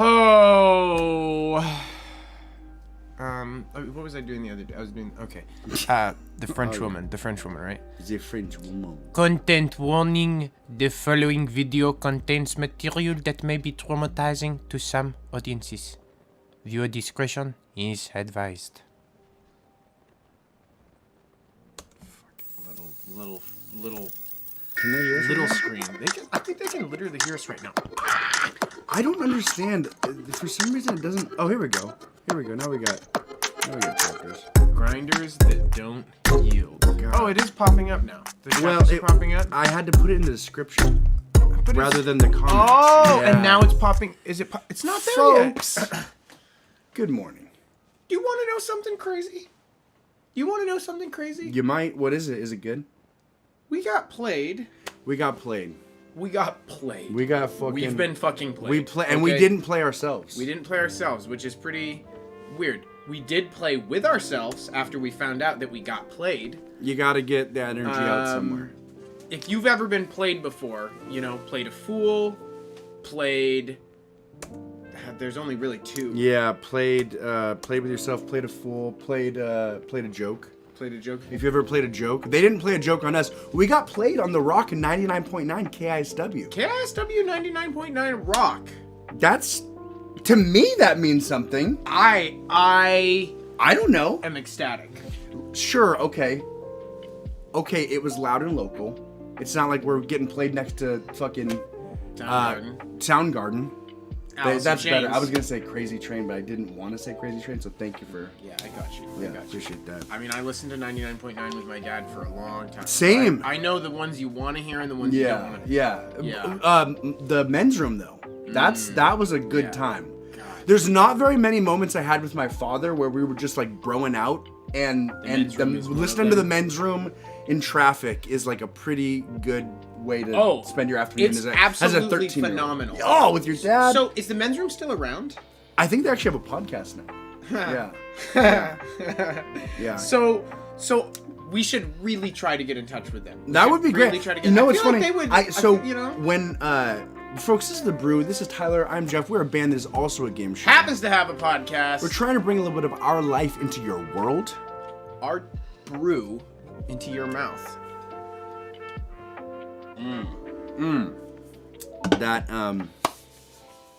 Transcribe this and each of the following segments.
Oh. What was I doing the other day? I was doing the French woman. The French woman, right? The French woman. Content warning: the following video contains material that may be traumatizing to some audiences. Viewer discretion is advised. Fucking little. Can they hear us? Little screen. I think they can literally hear us right now. I don't understand. For some reason, it doesn't. Oh, here we go. Now we got chapters. Grinders that don't yield. God. Oh, it is popping up now. The chapters are popping up. I had to put it in the description rather than the comments. Oh, yeah. And now it's popping. Is it? It's not there Folks, yet. Good morning. Do you want to know something crazy? You might. What is it? Is it good? We got played. We got fucking. We've been fucking played. We play, and we didn't play ourselves. We didn't play ourselves, which is pretty weird. We did play with ourselves after we found out that we got played. You gotta get that energy out somewhere. If you've ever been played before, played a fool, played. There's only really two. Yeah, played with yourself, played a fool, played a joke. Played a joke. If you ever played a joke, they didn't play a joke on us. We got played on the Rock 99.9 KISW. KISW 99.9 Rock. That's, to me, that means something. I don't know. Am ecstatic. Sure. Okay. It was loud and local. It's not like we're getting played next to fucking Soundgarden. That's better. I was gonna say Crazy Train, but I didn't want to say Crazy Train, so thank you for. Yeah, I got you. I appreciate that. I mean, I listened to 99.9 with my dad for a long time. Same. I know the ones you want to hear and the ones you don't want to hear. Yeah. The men's room though, that was a good time. God. There's not very many moments I had with my father where we were just like broing out, and listening to the men's room in traffic is like a pretty good way to spend your afternoon as a 13-year-old. Phenomenal. Oh, with your dad. So is the men's room still around? I think they actually have a podcast now. Yeah. So we should really try to get in touch with them. That would be great. Try to get it's funny. Like when folks, this is the Brew. This is Tyler. I'm Jeff. We're a band that is also a game show. Happens to have a podcast. We're trying to bring a little bit of our life into your world. Our brew into your mouth. That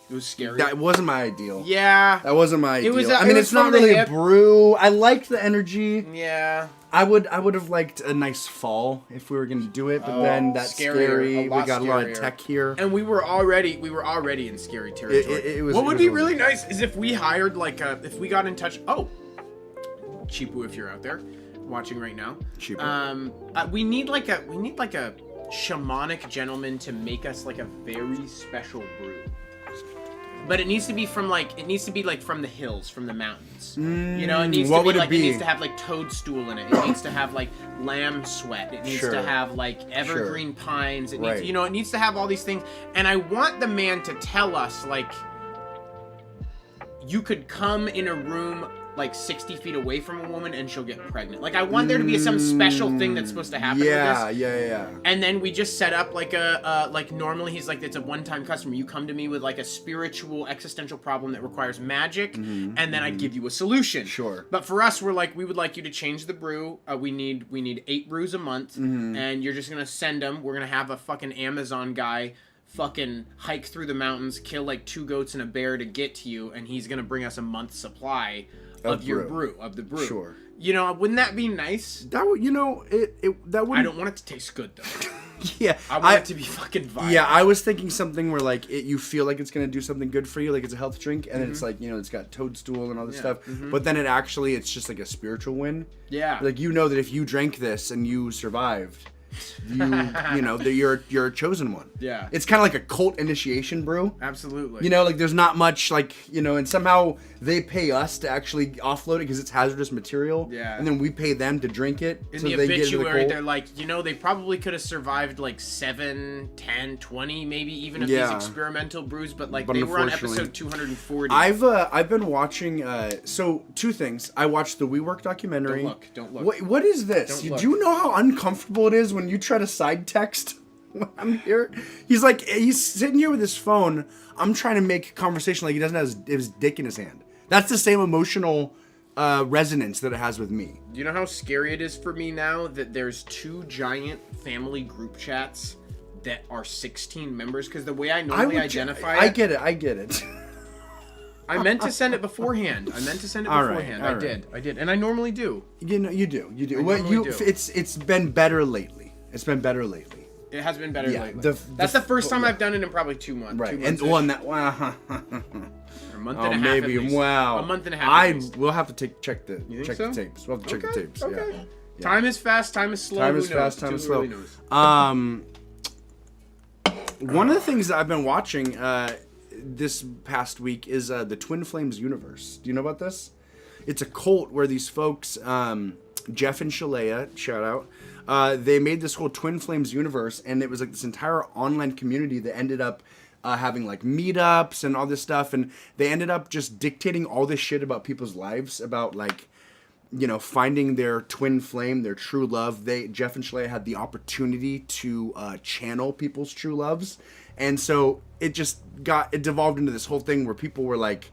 it was scary. That wasn't my ideal. Yeah. That wasn't my ideal. Was, I mean, it's not really a brew. I liked the energy. Yeah. I would have liked a nice fall if we were going to do it, but then that's scary. We got a lot of tech here. And we were already in scary territory. What would be really nice is if we hired if we got in touch. Oh, Cheapu, if you're out there watching right now. Cheapu. We need like a shamanic gentleman to make us like a very special brew. But it needs to be from from the hills, from the mountains. It needs to be it needs to have like toadstool in it. It needs to have like lamb sweat. It needs to have like evergreen pines. It needs it needs to have all these things. And I want the man to tell us like you could come in a room like 60 feet away from a woman and she'll get pregnant. Like I want there to be some special thing that's supposed to happen with this. Yeah. And then we just set up like like normally he's like, it's a one-time customer. You come to me with like a spiritual existential problem that requires magic, and then I'd give you a solution. Sure. But for us, we're like, we would like you to change the brew. We need 8 brews a month, and you're just gonna send them. We're gonna have a fucking Amazon guy fucking hike through the mountains, kill like 2 goats and a bear to get to you, and he's gonna bring us a month's supply of your brew, of the brew. Sure. Wouldn't that be nice? That would, that would. I don't want it to taste good though. Yeah. I want it to be fucking violent. Yeah, I was thinking something where like you feel like it's gonna do something good for you, like it's a health drink, and then it's like it's got toadstool and all this stuff, but then it's just like a spiritual win. Yeah. Like that if you drank this and you survived, that you're a chosen one. Yeah. It's kind of like a cult initiation brew. Absolutely. Like there's not much and somehow they pay us to actually offload it because it's hazardous material. Yeah. And then we pay them to drink it. In the obituary, they're like, they probably could have survived like 7, 10, 20, maybe even of these experimental brews, but they were on episode 240. I've been watching, so 2 things. I watched the WeWork documentary. Don't look. What is this? Do you know how uncomfortable it is when you try to side text? I'm here. He's sitting here with his phone. I'm trying to make conversation like he doesn't have his dick in his hand. That's the same emotional resonance that it has with me. Do you know how scary it is for me now that there's 2 giant family group chats that are 16 members? Because the way I normally identify it... I get it. I meant to send it beforehand. I did. And I normally do. You do. It's been better lately. It has been better lately. That's the first time I've done it in probably 2 months. Right. 2 months. And a month and a half. Maybe. Wow. A month and a half. We'll have to check the tapes. We'll have to check the tapes. Okay. Yeah. Time is fast. Time is slow. Time is fast. Time is slow. One of the things that I've been watching this past week is the Twin Flames universe. Do you know about this? It's a cult where these folks, Jeff and Shalea, shout out, they made this whole Twin Flames universe, and it was like this entire online community that ended up having like meetups and all this stuff, and they ended up just dictating all this shit about people's lives, about like, you know, finding their twin flame, their true love. Jeff and Shalea had the opportunity to channel people's true loves, and so it devolved into this whole thing where people were like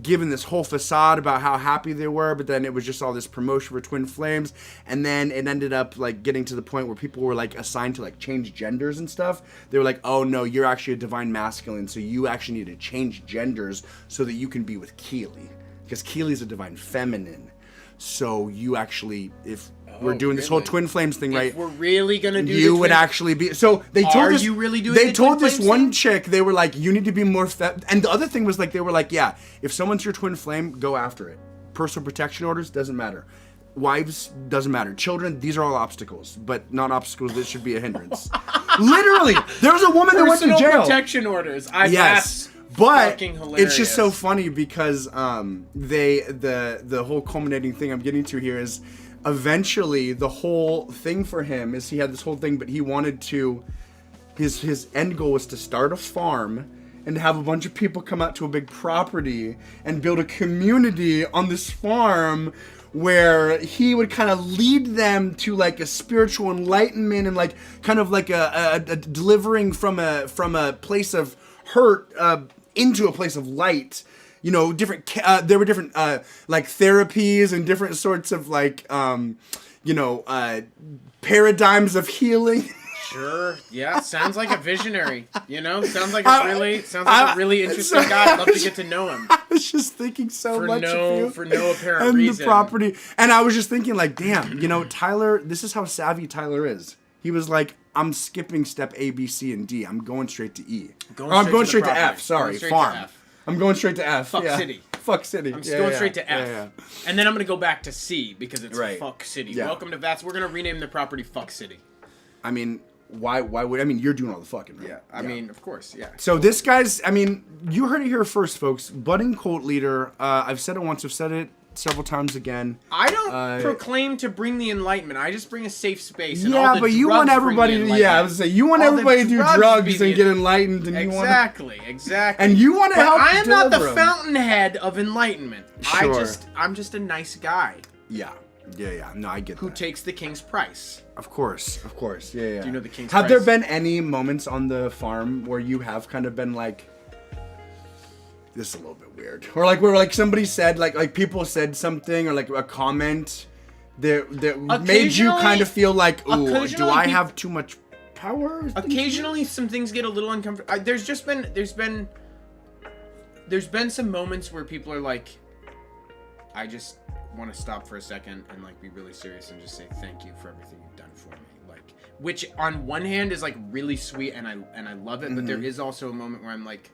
given this whole facade about how happy they were, but then it was just all this promotion for twin flames, and then it ended up like getting to the point where people were like assigned to like change genders and stuff. They were like, oh no, you're actually a divine masculine, so you actually need to change genders so that you can be with Keely, because Keely's a divine feminine. So you actually, if we're doing this whole twin flames thing, right? If we're really gonna do, you would actually be. So they told us. Are you really doing? They told this one chick, they were like, you need to be more. And the other thing was like, they were like, yeah, if someone's your twin flame, go after it. Personal protection orders doesn't matter. Wives doesn't matter. Children, these are all obstacles, but not obstacles that should be a hindrance. Literally, there was a woman that went to jail. Personal protection orders. Yes. But it's just so funny because the whole culminating thing I'm getting to here is eventually the whole thing for him is he had this whole thing, but he wanted to, his end goal was to start a farm and have a bunch of people come out to a big property and build a community on this farm where he would kind of lead them to like a spiritual enlightenment and like kind of like a delivering from a place of hurt into a place of light. You know, different there were different like therapies and different sorts of like paradigms of healing. Sure. Yeah. Sounds like a visionary. You know, sounds like a really interesting guy. I'd love to get to know him. I was just thinking much of you for no apparent and reason. The property, and I was just thinking like, damn, you know, Tyler. This is how savvy Tyler is. He was like, I'm skipping step A, B, C, and D. I'm going straight to E. I'm going straight to F. Sorry, farm. I'm going straight to F. Fuck city. Fuck city. I'm going straight to F. Yeah. And then I'm going to go back to C because it's fuck city. Yeah. Welcome to Vats. We're going to rename the property Fuck City. I mean, why would, I mean, you're doing all the fucking, right? Yeah. I mean, of course, yeah. So this guy's, I mean, you heard it here first, folks. Budding cult leader. I've said it once. I've said it several times again. I don't proclaim to bring the enlightenment. I just bring a safe space. And yeah, but you want everybody to, I was saying, you want everybody to do drugs and get enlightened. And exactly. And you want to help I am not the them. Fountainhead of enlightenment. Sure. I'm just a nice guy. Yeah. No, I get that. Who takes the king's price. Of course. Yeah. Do you know the king's price? Have there been any moments on the farm where you have kind of been like, this is a little bit weird, or like where like somebody said like people said something or like a comment that made you kind of feel like, ooh, do I have too much power? Occasionally some things get a little uncomfortable. There's been some moments where people are like, I just want to stop for a second and like be really serious and just say thank you for everything you've done for me, like, which on one hand is like really sweet and I love it, but there is also a moment where I'm like,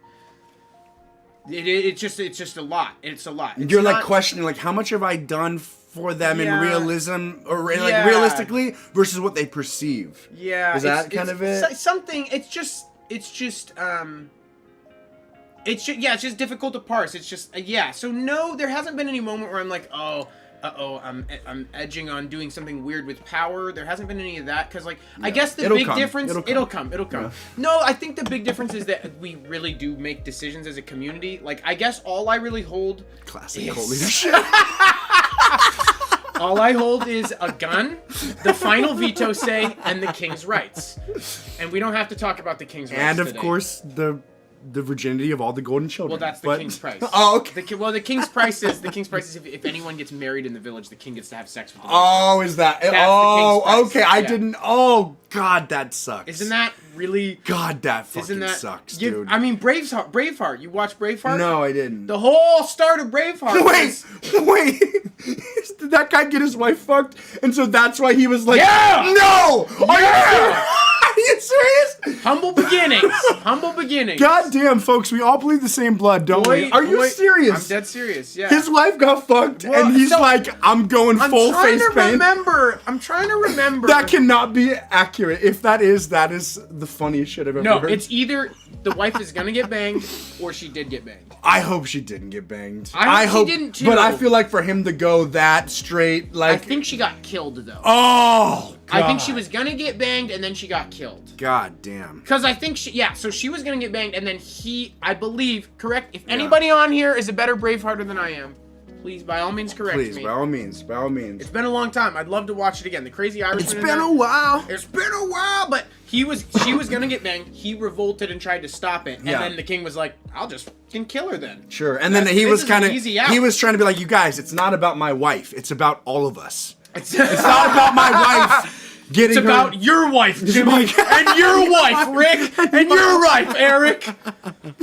it's just a lot. It's a lot. You're like questioning like, how much have I done for them in realism or like realistically versus what they perceive? Yeah. Is that kind of it? Something. It's just difficult to parse. It's just So no, there hasn't been any moment where I'm like, I'm edging on doing something weird with power. There hasn't been any of that because, like, I guess the big difference. It'll come. Yeah. No, I think the big difference is that we really do make decisions as a community. Like, I guess all I really hold. Classic cult leadership. All I hold is a gun, the final veto say, and the king's rights. And we don't have to talk about the king's rights And of today. course, the virginity of all the golden children. Well, that's the king's price. Oh, okay. The king's price is if anyone gets married in the village, the king gets to have sex with them. Oh, is that? That's the king's price. Okay. I didn't. Oh, God, that sucks. Isn't that really? God, that fucking sucks, dude. I mean, Braveheart. You watched Braveheart? No, I didn't. The whole start of Braveheart. Wait. Did that guy get his wife fucked? And so that's why he was like, Yeah! No! Yeah! Are you serious? Humble beginnings. Humble beginnings. God damn, folks, we all bleed the same blood, don't we? Are you serious? I'm dead serious, yeah. His wife got fucked, Well, and he's so- like, I'm going full face paint. I'm trying to remember. That cannot be accurate. If that is the funniest shit I've ever heard. No, it's either the wife is gonna get banged or she did get banged. I hope she didn't get banged. I hope she didn't too. But I feel like for him to go that straight, like... I think she got killed though. Oh, God. I think she was gonna get banged and then she got killed. God damn. Because I think so she was gonna get banged and then I believe, correct? If anybody on here is a better Bravehearter than I am, please, by all means, correct me. Please, by all means. It's been a long time. I'd love to watch it again. The Crazy Irishman. It's been a while. It's been a while, but she was gonna get banged. He revolted and tried to stop it, and then the king was like, "I'll just fucking kill her then." Sure, and then he was trying to be like, "You guys, it's not about my wife. It's about all of us. It's not about my wife." It's about your wife, Jimmy, and your wife, Rick, and your wife, Eric.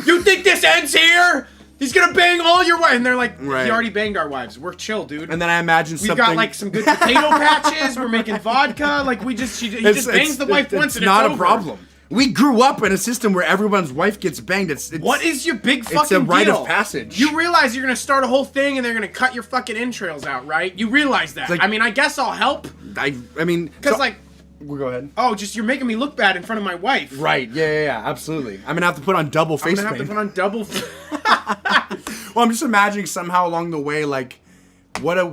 You think this ends here? He's gonna bang all your wives, and they're like, Right. He already banged our wives. We're chill, dude. And then I imagine We've got like some good potato patches. We're making vodka. Like he just bangs the wife once, and it's not over. a problem. We grew up in a system where everyone's wife gets banged. It's what is your big fucking It's a rite deal? of passage. You realize you're gonna start a whole thing, and they're gonna cut your fucking entrails out, right? You realize that. Like- I mean, I guess I'll help. I mean, Because like, we'll go ahead. oh, you're making me look bad in front of my wife. Right? Yeah. Absolutely. I'm gonna have to put on double face I'm gonna have paint. to put on double. Well, I'm just imagining somehow along the way, like, what a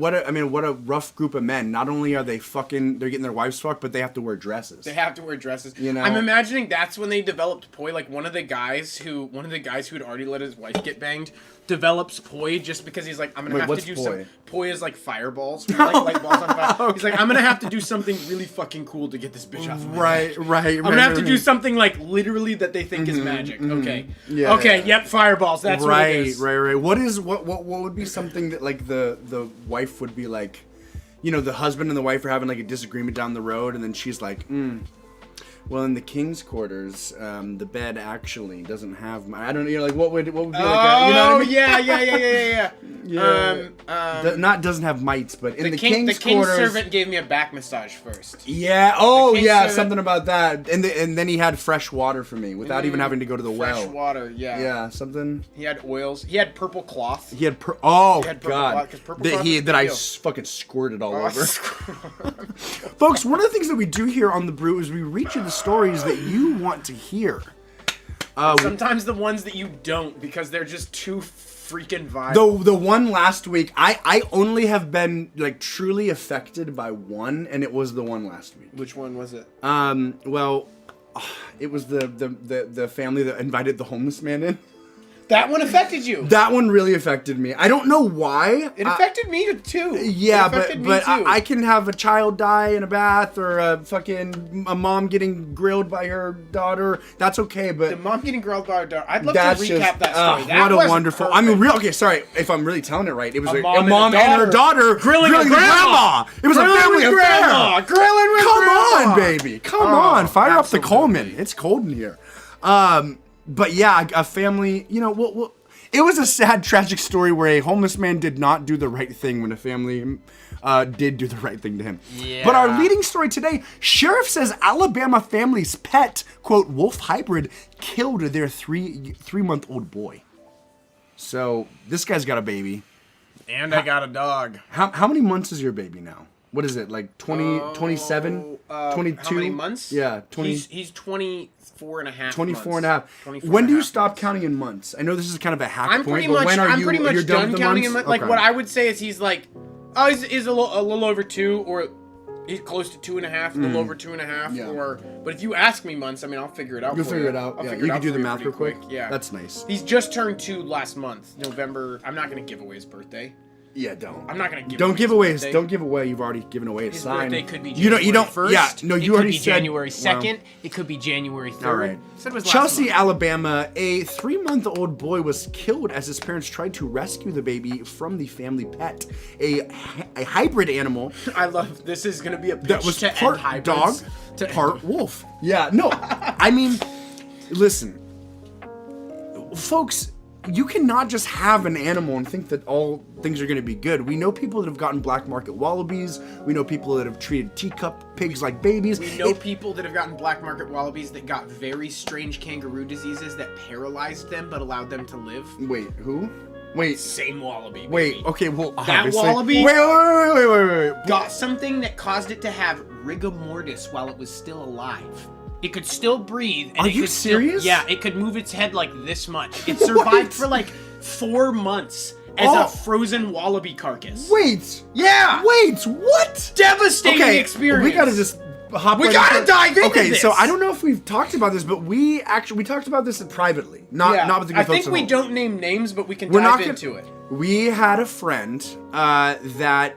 rough group of men. Not only are they're getting their wives fucked, but they have to wear dresses. They have to wear dresses. You know? I'm imagining that's when they developed poi. Like one of the guys who had already let his wife get banged develops poi just because he's like, I'm gonna have to do some. Poi is like fireballs, like light balls on fire. Okay. He's like, I'm gonna have to do something really fucking cool to get this bitch off of my Right. I'm gonna have to do something like literally that they think is magic. Okay. Yeah. Okay. Yep. Fireballs. That's what it is. Right. What would be something that like the wife would be like, you know, the husband and the wife are having like a disagreement down the road, and then she's like, well, in the king's quarters, the bed actually doesn't have. I don't know. You know, like what would be like? You know what I mean? Yeah. Doesn't have mites, but in the king's king's quarters. servant gave me a back massage first. Yeah. Oh, king's yeah. servant- Something about that. And then he had fresh water for me without even having to go to the well. Fresh water. Yeah. Yeah. Something. He had oils. He had purple cloth. He had purple God. cloth, 'cause purple cloth is That I the deal. fucking squirted all Oh, over. Folks, one of the things that we do here on the Brew is we reach you the stories that you want to hear. Sometimes the ones that you don't because they're just too freaking violent. The one last week, I only have been like truly affected by one, and it was the one last week. Which one was it? Well, it was the family that invited the homeless man in. That one affected you. That one really affected me. I don't know why. It affected me too. Yeah, It affected me but too. I can have a child die in a bath or a mom getting grilled by her daughter. That's okay, but the mom getting grilled by her daughter. I'd love that's to recap that story. That what a wasn't wonderful. perfect. I mean, okay, sorry if I'm really telling it right. It was a mom mom and her daughter grilling a grandma. It was a family affair. Grandma. Grilling with Come grandma. on, baby. Come on. Fire up the Coleman. It's cold in here. But yeah, a family. You know, well, it was a sad, tragic story where a homeless man did not do the right thing when a family did do the right thing to him. Yeah. But our leading story today, sheriff says Alabama family's pet, quote, wolf hybrid, killed their three-month-old boy. So this guy's got a baby. And I got a dog. How many months is your baby now? What is it, like 20, 27, 22? How many months? Yeah, 20. He's 24 and a half 24 and a months. half. 24 When and do a you half stop months. counting in months? I know this is kind of a hack I'm point, pretty but much, when are I'm you pretty much you're done with the counting months? him. Like Okay. what I would say is he's like, he's a little over 2, or he's close to 2.5, a little over 2.5, Yeah. or. But if you ask me months, I mean, I'll figure it out. You'll for figure you. it out. I'll Yeah, figure you it can out do for the you math pretty real quick. Yeah, That's nice. He's just turned 2 last month, November. I'm not gonna give away his birthday. Yeah, don't. I'm not gonna give. Don't give away. Don't give away. You've already given away a sign. Birthday could be January you don't. 1st. Yeah, no, you already said January 2nd. Wow. It could be January 3rd. All right. Said it was Chelsea, Alabama. A 3-month-old boy was killed as his parents tried to rescue the baby from the family pet, a hybrid animal. I love. This is gonna be a pitch that was to part end dog, part wolf. Yeah, no. I mean, listen, folks. You cannot just have an animal and think that all things are going to be good. We know people that have gotten black market wallabies. We know people that have treated teacup pigs like babies. We know people that have gotten black market wallabies that got very strange kangaroo diseases that paralyzed them but allowed them to live. Wait, who? Wait. Same wallaby. Baby. Wait, okay, well, that obviously. wallaby Wait. Got something that caused it to have rigor mortis while it was still alive. It could still breathe. And Are you serious? Yeah, it could move its head like this much. It survived for like 4 months as a frozen wallaby carcass. Wait. Yeah. Wait, what? Devastating experience. We gotta just hop We gotta dive into this. Okay, so I don't know if we've talked about this, but we talked about this privately. Not with the good folks I think at we home. don't name names, but we can dive into it. We had a friend that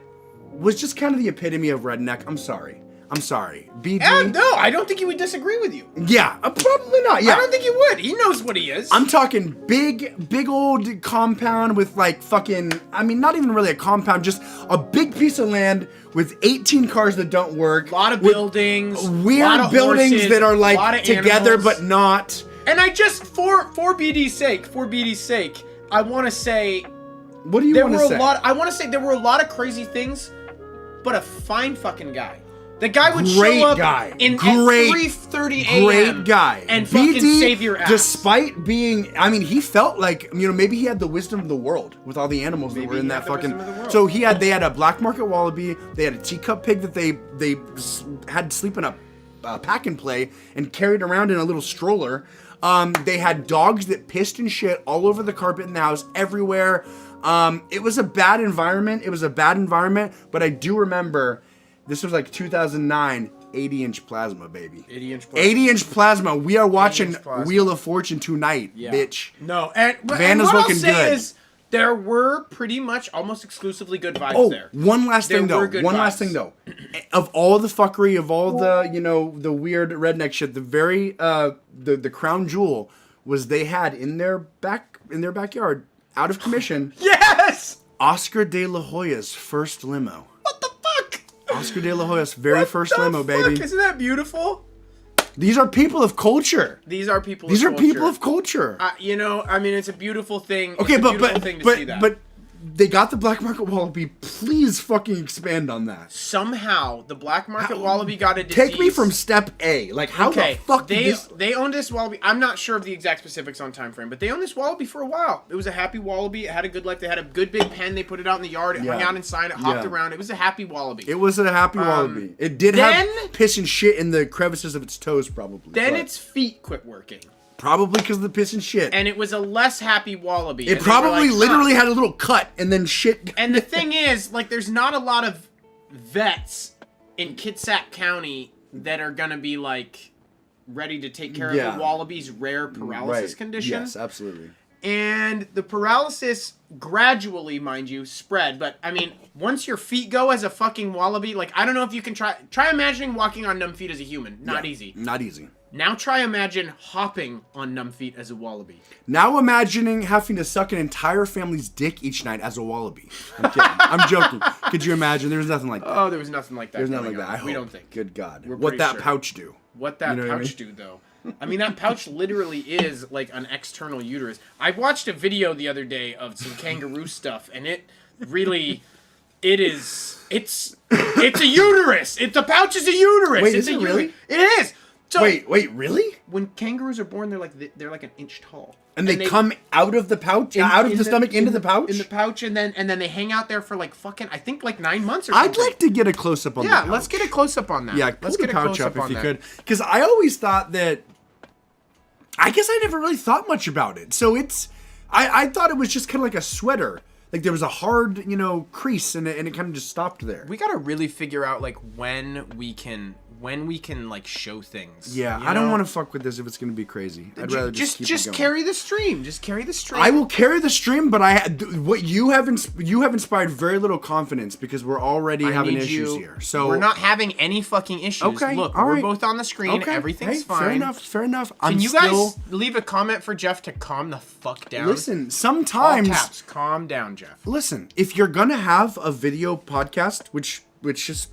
was just kind of the epitome of redneck. I'm sorry. BD. No, I don't think he would disagree with you. Yeah, probably not. Yeah. I don't think he would. He knows what he is. I'm talking big old compound with like fucking, I mean, not even really a compound, just a big piece of land with 18 cars that don't work. A lot of buildings. Weird lot of buildings horses, that are like together animals. but not. And I just, for BD's sake, I want to say... What do you want to say? I want to say there were a lot of crazy things, but a fine fucking guy. The guy would Great show up guy. at 3:30 a.m. Great guy. And fucking save your ass. Despite being, I mean, he felt like, maybe he had the wisdom of the world with all the animals that were in that fucking. So they had a black market wallaby, they had a teacup pig that they had to sleep in a pack and play and carried around in a little stroller. They had dogs that pissed and shit all over the carpet in the house, everywhere. It was a bad environment. But I do remember. This was like 2009, 80-inch plasma, baby. 80-inch plasma. We are watching Wheel of Fortune tonight, bitch. No, and Vanna's what looking I'll say good. Is there were pretty much almost exclusively good vibes there. One last thing though. Of all the fuckery, of all the the weird redneck shit, the crown jewel was they had in their backyard, out of commission. Yes. Oscar De La Hoya's first limo. What the fuck? Oscar De La Hoya's first limo, baby. Isn't that beautiful? These are people of culture. These are people of culture. I mean, it's a beautiful thing. Okay, see that. but they got the black market wallaby. Please fucking expand on that. Somehow, the black market wallaby got a disease. Take me from step A. Like, how the fuck they owned this wallaby. I'm not sure of the exact specifics on time frame, but they owned this wallaby for a while. It was a happy wallaby. It had a good life. They had a good big pen. They put it out in the yard. It hung out inside. It hopped around. It was a happy wallaby. It was a happy wallaby. It did have piss and shit in the crevices of its toes, probably. Then its feet quit working. Probably because of the piss and shit. And it was a less happy wallaby. It probably literally had a little cut and then shit. And the thing is, like, there's not a lot of vets in Kitsap County that are going to be, like, ready to take care of the wallaby's rare paralysis condition. Yes, absolutely. And the paralysis gradually, mind you, spread. But, I mean, once your feet go as a fucking wallaby, like, I don't know if you can try imagining walking on numb feet as a human. Not easy. Not easy. Now try imagine hopping on numb feet as a wallaby. Now imagining having to suck an entire family's dick each night as a wallaby. I'm kidding. I'm joking. Could you imagine? There was nothing like that. Oh, there was nothing like that. There's nothing like that. We don't think. Good God. What that pouch do? What that pouch do, though. I mean, that pouch literally is like an external uterus. I watched a video the other day of some kangaroo stuff, and it really... It's a uterus. The pouch is a uterus. Wait, is it really? It is. So, wait, really? When kangaroos are born, they're like an inch tall. And they come out of the pouch, out of the stomach into the pouch? In the pouch, and then they hang out there for like fucking, I think like 9 months or something. I'd like to get a close-up on that. Yeah, let's get a close-up on that. Yeah, let's get a pouch up if you could. Because I always thought that, I guess I never really thought much about it. So I thought it was just kind of like a sweater. Like there was a hard, crease and it kind of just stopped there. We gotta really figure out like when we can when we can like show things. Yeah, I don't want to fuck with this if it's gonna be crazy. I'd rather just keep it going. carry the stream. Just carry the stream. I will carry the stream, but what you have inspired very little confidence because we're already having issues here. So we're not having any fucking issues. Okay, look, all we're right. both on the screen. Okay. Everything's fine. Fair enough. Can you guys leave a comment for Jeff to calm the fuck down? Listen, sometimes all caps, calm down, Jeff. Listen, if you're gonna have a video podcast, which is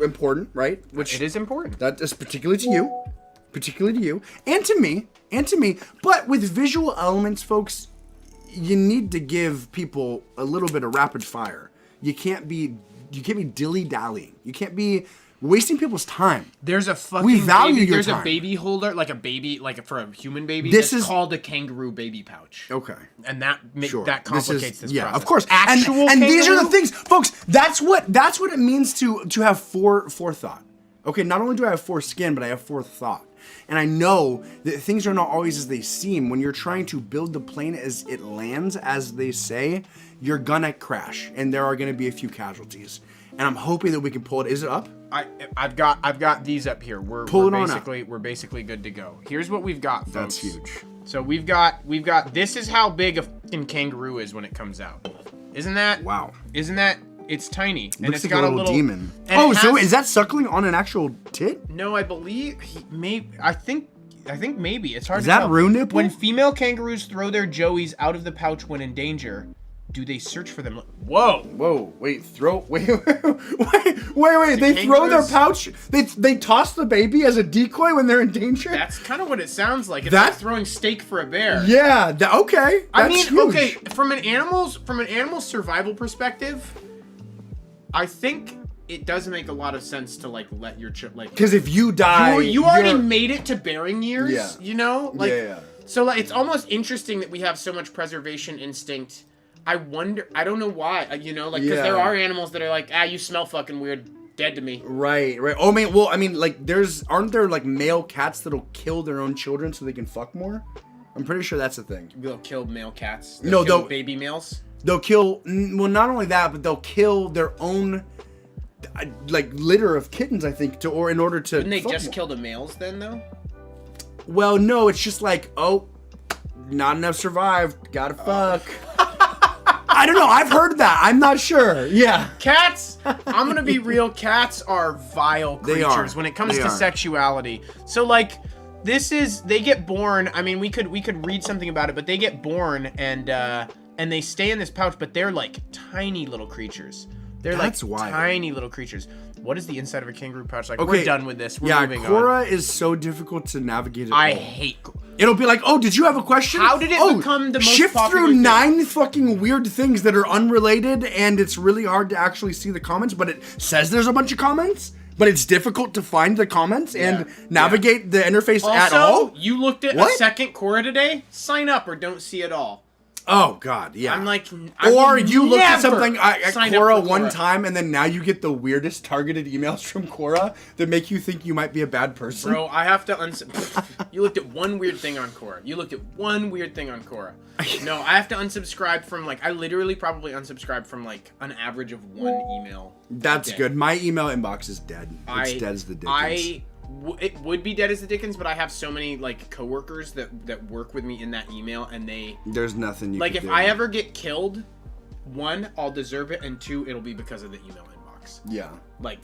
important, right? Which it is important. That is particularly to you, and to me. But with visual elements, folks, you need to give people a little bit of rapid fire. You can't be dilly-dallying. You can't be wasting people's time. There's a fucking we value baby, your there's time. a baby holder, like for a human baby. This is is called a kangaroo baby pouch. Okay, and that complicates this yeah, process. of course. Actual and these are the kangaroo? things, folks. That's what it means to have forethought. Okay, not only do I have foreskin, but I have forethought. And I know that things are not always as they seem. When you're trying to build the plane as it lands, as they say, you're gonna crash, and there are gonna be a few casualties. And I'm hoping that we can pull it. Is it up? I've got these up here. We're basically good to go. Here's what we've got, folks. That's huge. So we've got this is how big a fucking kangaroo is when it comes out. Isn't that? Wow. Isn't that? It's tiny. And Looks it's like got a little demon. So is that suckling on an actual tit? No, I believe I think maybe. It's hard is to tell. Is that Roo nipple? When female kangaroos throw their joeys out of the pouch when in danger, do they search for them? Whoa. Wait. They throw their pouch. They toss the baby as a decoy when they're in danger. That's kind of what it sounds like. It's like throwing steak for a bear. Yeah. Okay. That's huge. Okay. From an animal's survival perspective, I think it does make a lot of sense to like let your because if you die, you already made it to bearing years. Yeah. You know. Like, yeah. So like, it's almost interesting that we have so much preservation instinct. I wonder. I don't know why. You know, like because there are animals that are like, you smell fucking weird, dead to me. Right. I mean, like, aren't there like male cats that'll kill their own children so they can fuck more? I'm pretty sure that's a thing. They'll kill male cats. They'll kill baby males. They'll kill. Well, not only that, but they'll kill their own like litter of kittens. I think in order to. Wouldn't they just kill the males then, though? Well, no. It's just like, not enough survived. Gotta fuck. I don't know. I've heard that. I'm not sure. Yeah. Cats. I'm gonna be real. Cats are vile creatures when it comes to sexuality. So like, they get born. I mean, we could read something about it, but they get born and they stay in this pouch, but they're like tiny little creatures. That's like tiny little creatures. What is the inside of a kangaroo pouch like? Okay. We're done with this. We're moving on. Cora is so difficult to navigate. I hate. It'll be like, did you have a question? How did it become the most shift popular through thing? 9 fucking weird things that are unrelated, and it's really hard to actually see the comments, but it says there's a bunch of comments, but it's difficult to find the comments and navigate the interface at all. Also, you looked at a second Cora today? Sign up or don't see it all. Oh, God, yeah. I'm like... Or you looked at something at Cora one time, and then now you get the weirdest targeted emails from Cora that make you think you might be a bad person. Bro, I have to You looked at one weird thing on Cora. No, I have to unsubscribe from, like... I literally probably unsubscribe from, like, an average of one email. That's good. My email inbox is dead. It's dead as the Dickens. It would be dead as the Dickens, but I have so many like coworkers that work with me in that email, and there's nothing you like can if do. I ever get killed, 1, I'll deserve it, and 2, it'll be because of the email inbox. Yeah, like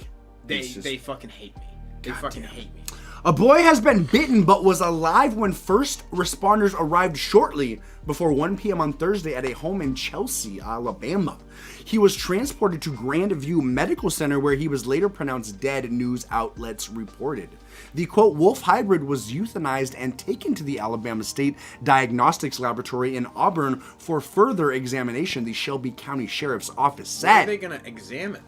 they fucking hate me. They fucking hate me. A boy has been bitten but was alive when first responders arrived shortly before 1 p.m. on Thursday at a home in Chelsea, Alabama. He was transported to Grandview Medical Center where he was later pronounced dead, news outlets reported. The, quote, wolf hybrid was euthanized and taken to the Alabama State Diagnostics Laboratory in Auburn for further examination, the Shelby County Sheriff's Office said. What are they going to examine?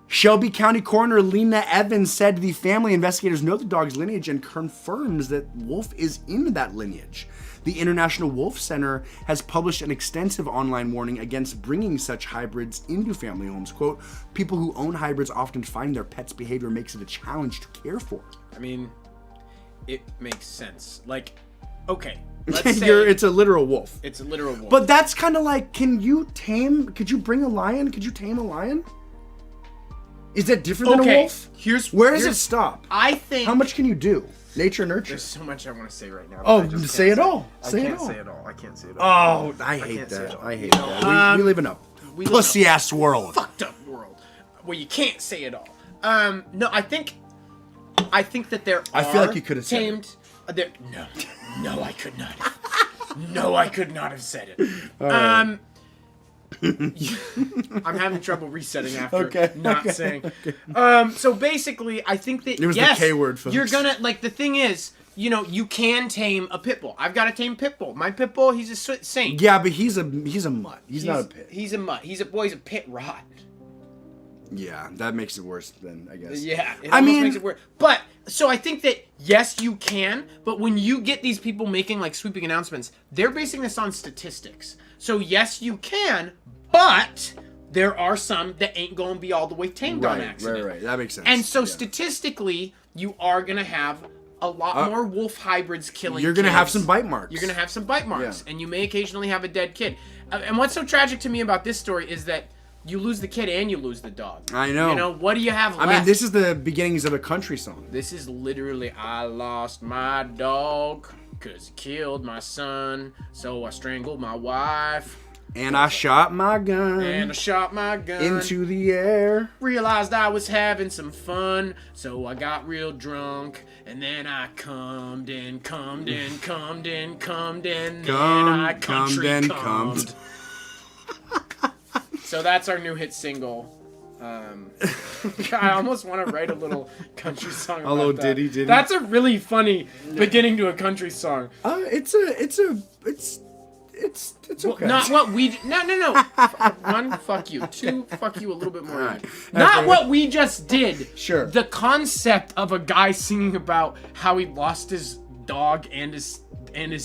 Shelby County Coroner Lena Evans said the family investigators know the dog's lineage and confirms that Wolf is in that lineage. The International Wolf Center has published an extensive online warning against bringing such hybrids into family homes. Quote, people who own hybrids often find their pet's behavior makes it a challenge to care for. I mean, it makes sense. Like, okay, let's say... it's a literal wolf. It's a literal wolf. But that's kind of like, could you bring a lion? Could you tame a lion? Is that different than a wolf? Where does it stop? I think. How much can you do? Nature, nurture. There's so much I want to say right now. Oh, say it all. I can't say it all. I can't say it all. Oh, I hate that. I hate that. We live in a pussy-ass world. Fucked up world. Where you can't say it all. No, I think that there are. I feel like you could have tamed. said it. No, I could not. No, I could not have said it. I'm having trouble resetting after not saying. Okay. So basically, I think that it was the K word, folks. You're gonna like the thing is, you can tame a pit bull. I've got a tame pit bull. My pit bull, he's a saint. Yeah, but he's a mutt. He's not a pit. He's a mutt. He's a pit rot. Yeah, that makes it worse then, I guess. Yeah, it almost makes it worse. But so I think that yes, you can. But when you get these people making like sweeping announcements, they're basing this on statistics. So yes, you can, but there are some that ain't going to be all the way tamed on accident. Right. That makes sense. And so statistically, you are going to have a lot more wolf hybrids killing You're going to have some bite marks. You're going to have some bite marks. Yeah. And you may occasionally have a dead kid. And what's so tragic to me about this story is that you lose the kid and you lose the dog. I know. What do you have left? I mean, this is the beginnings of a country song. This is literally, I lost my dog because he killed my son, so I strangled my wife. And I shot my gun. Into the air. Realized I was having some fun, so I got real drunk. And then I cummed. So that's our new hit single. I almost want to write a little country song about Hello, that. Diddy. That's a really funny beginning to a country song. It's okay. Not what we... No. One, fuck you. Two, fuck you a little bit more. Right. Not what we just did. Sure. The concept of a guy singing about how he lost his dog and his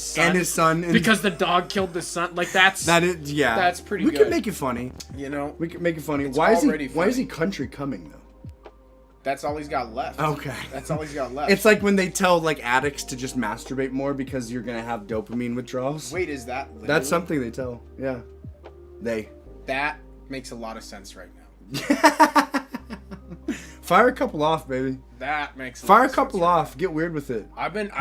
son. Because the dog killed the son. Like, that's pretty good. We can make it funny. We can make it funny. Why is he country coming, though? That's all he's got left. Okay. That's all he's got left. It's like when they tell, like, addicts to just masturbate more because you're going to have dopamine withdrawals. Wait, is that literally? That's something they tell. Yeah. That makes a lot of sense right now. Fire a couple off, baby. That makes Fire a couple off. Get weird with it.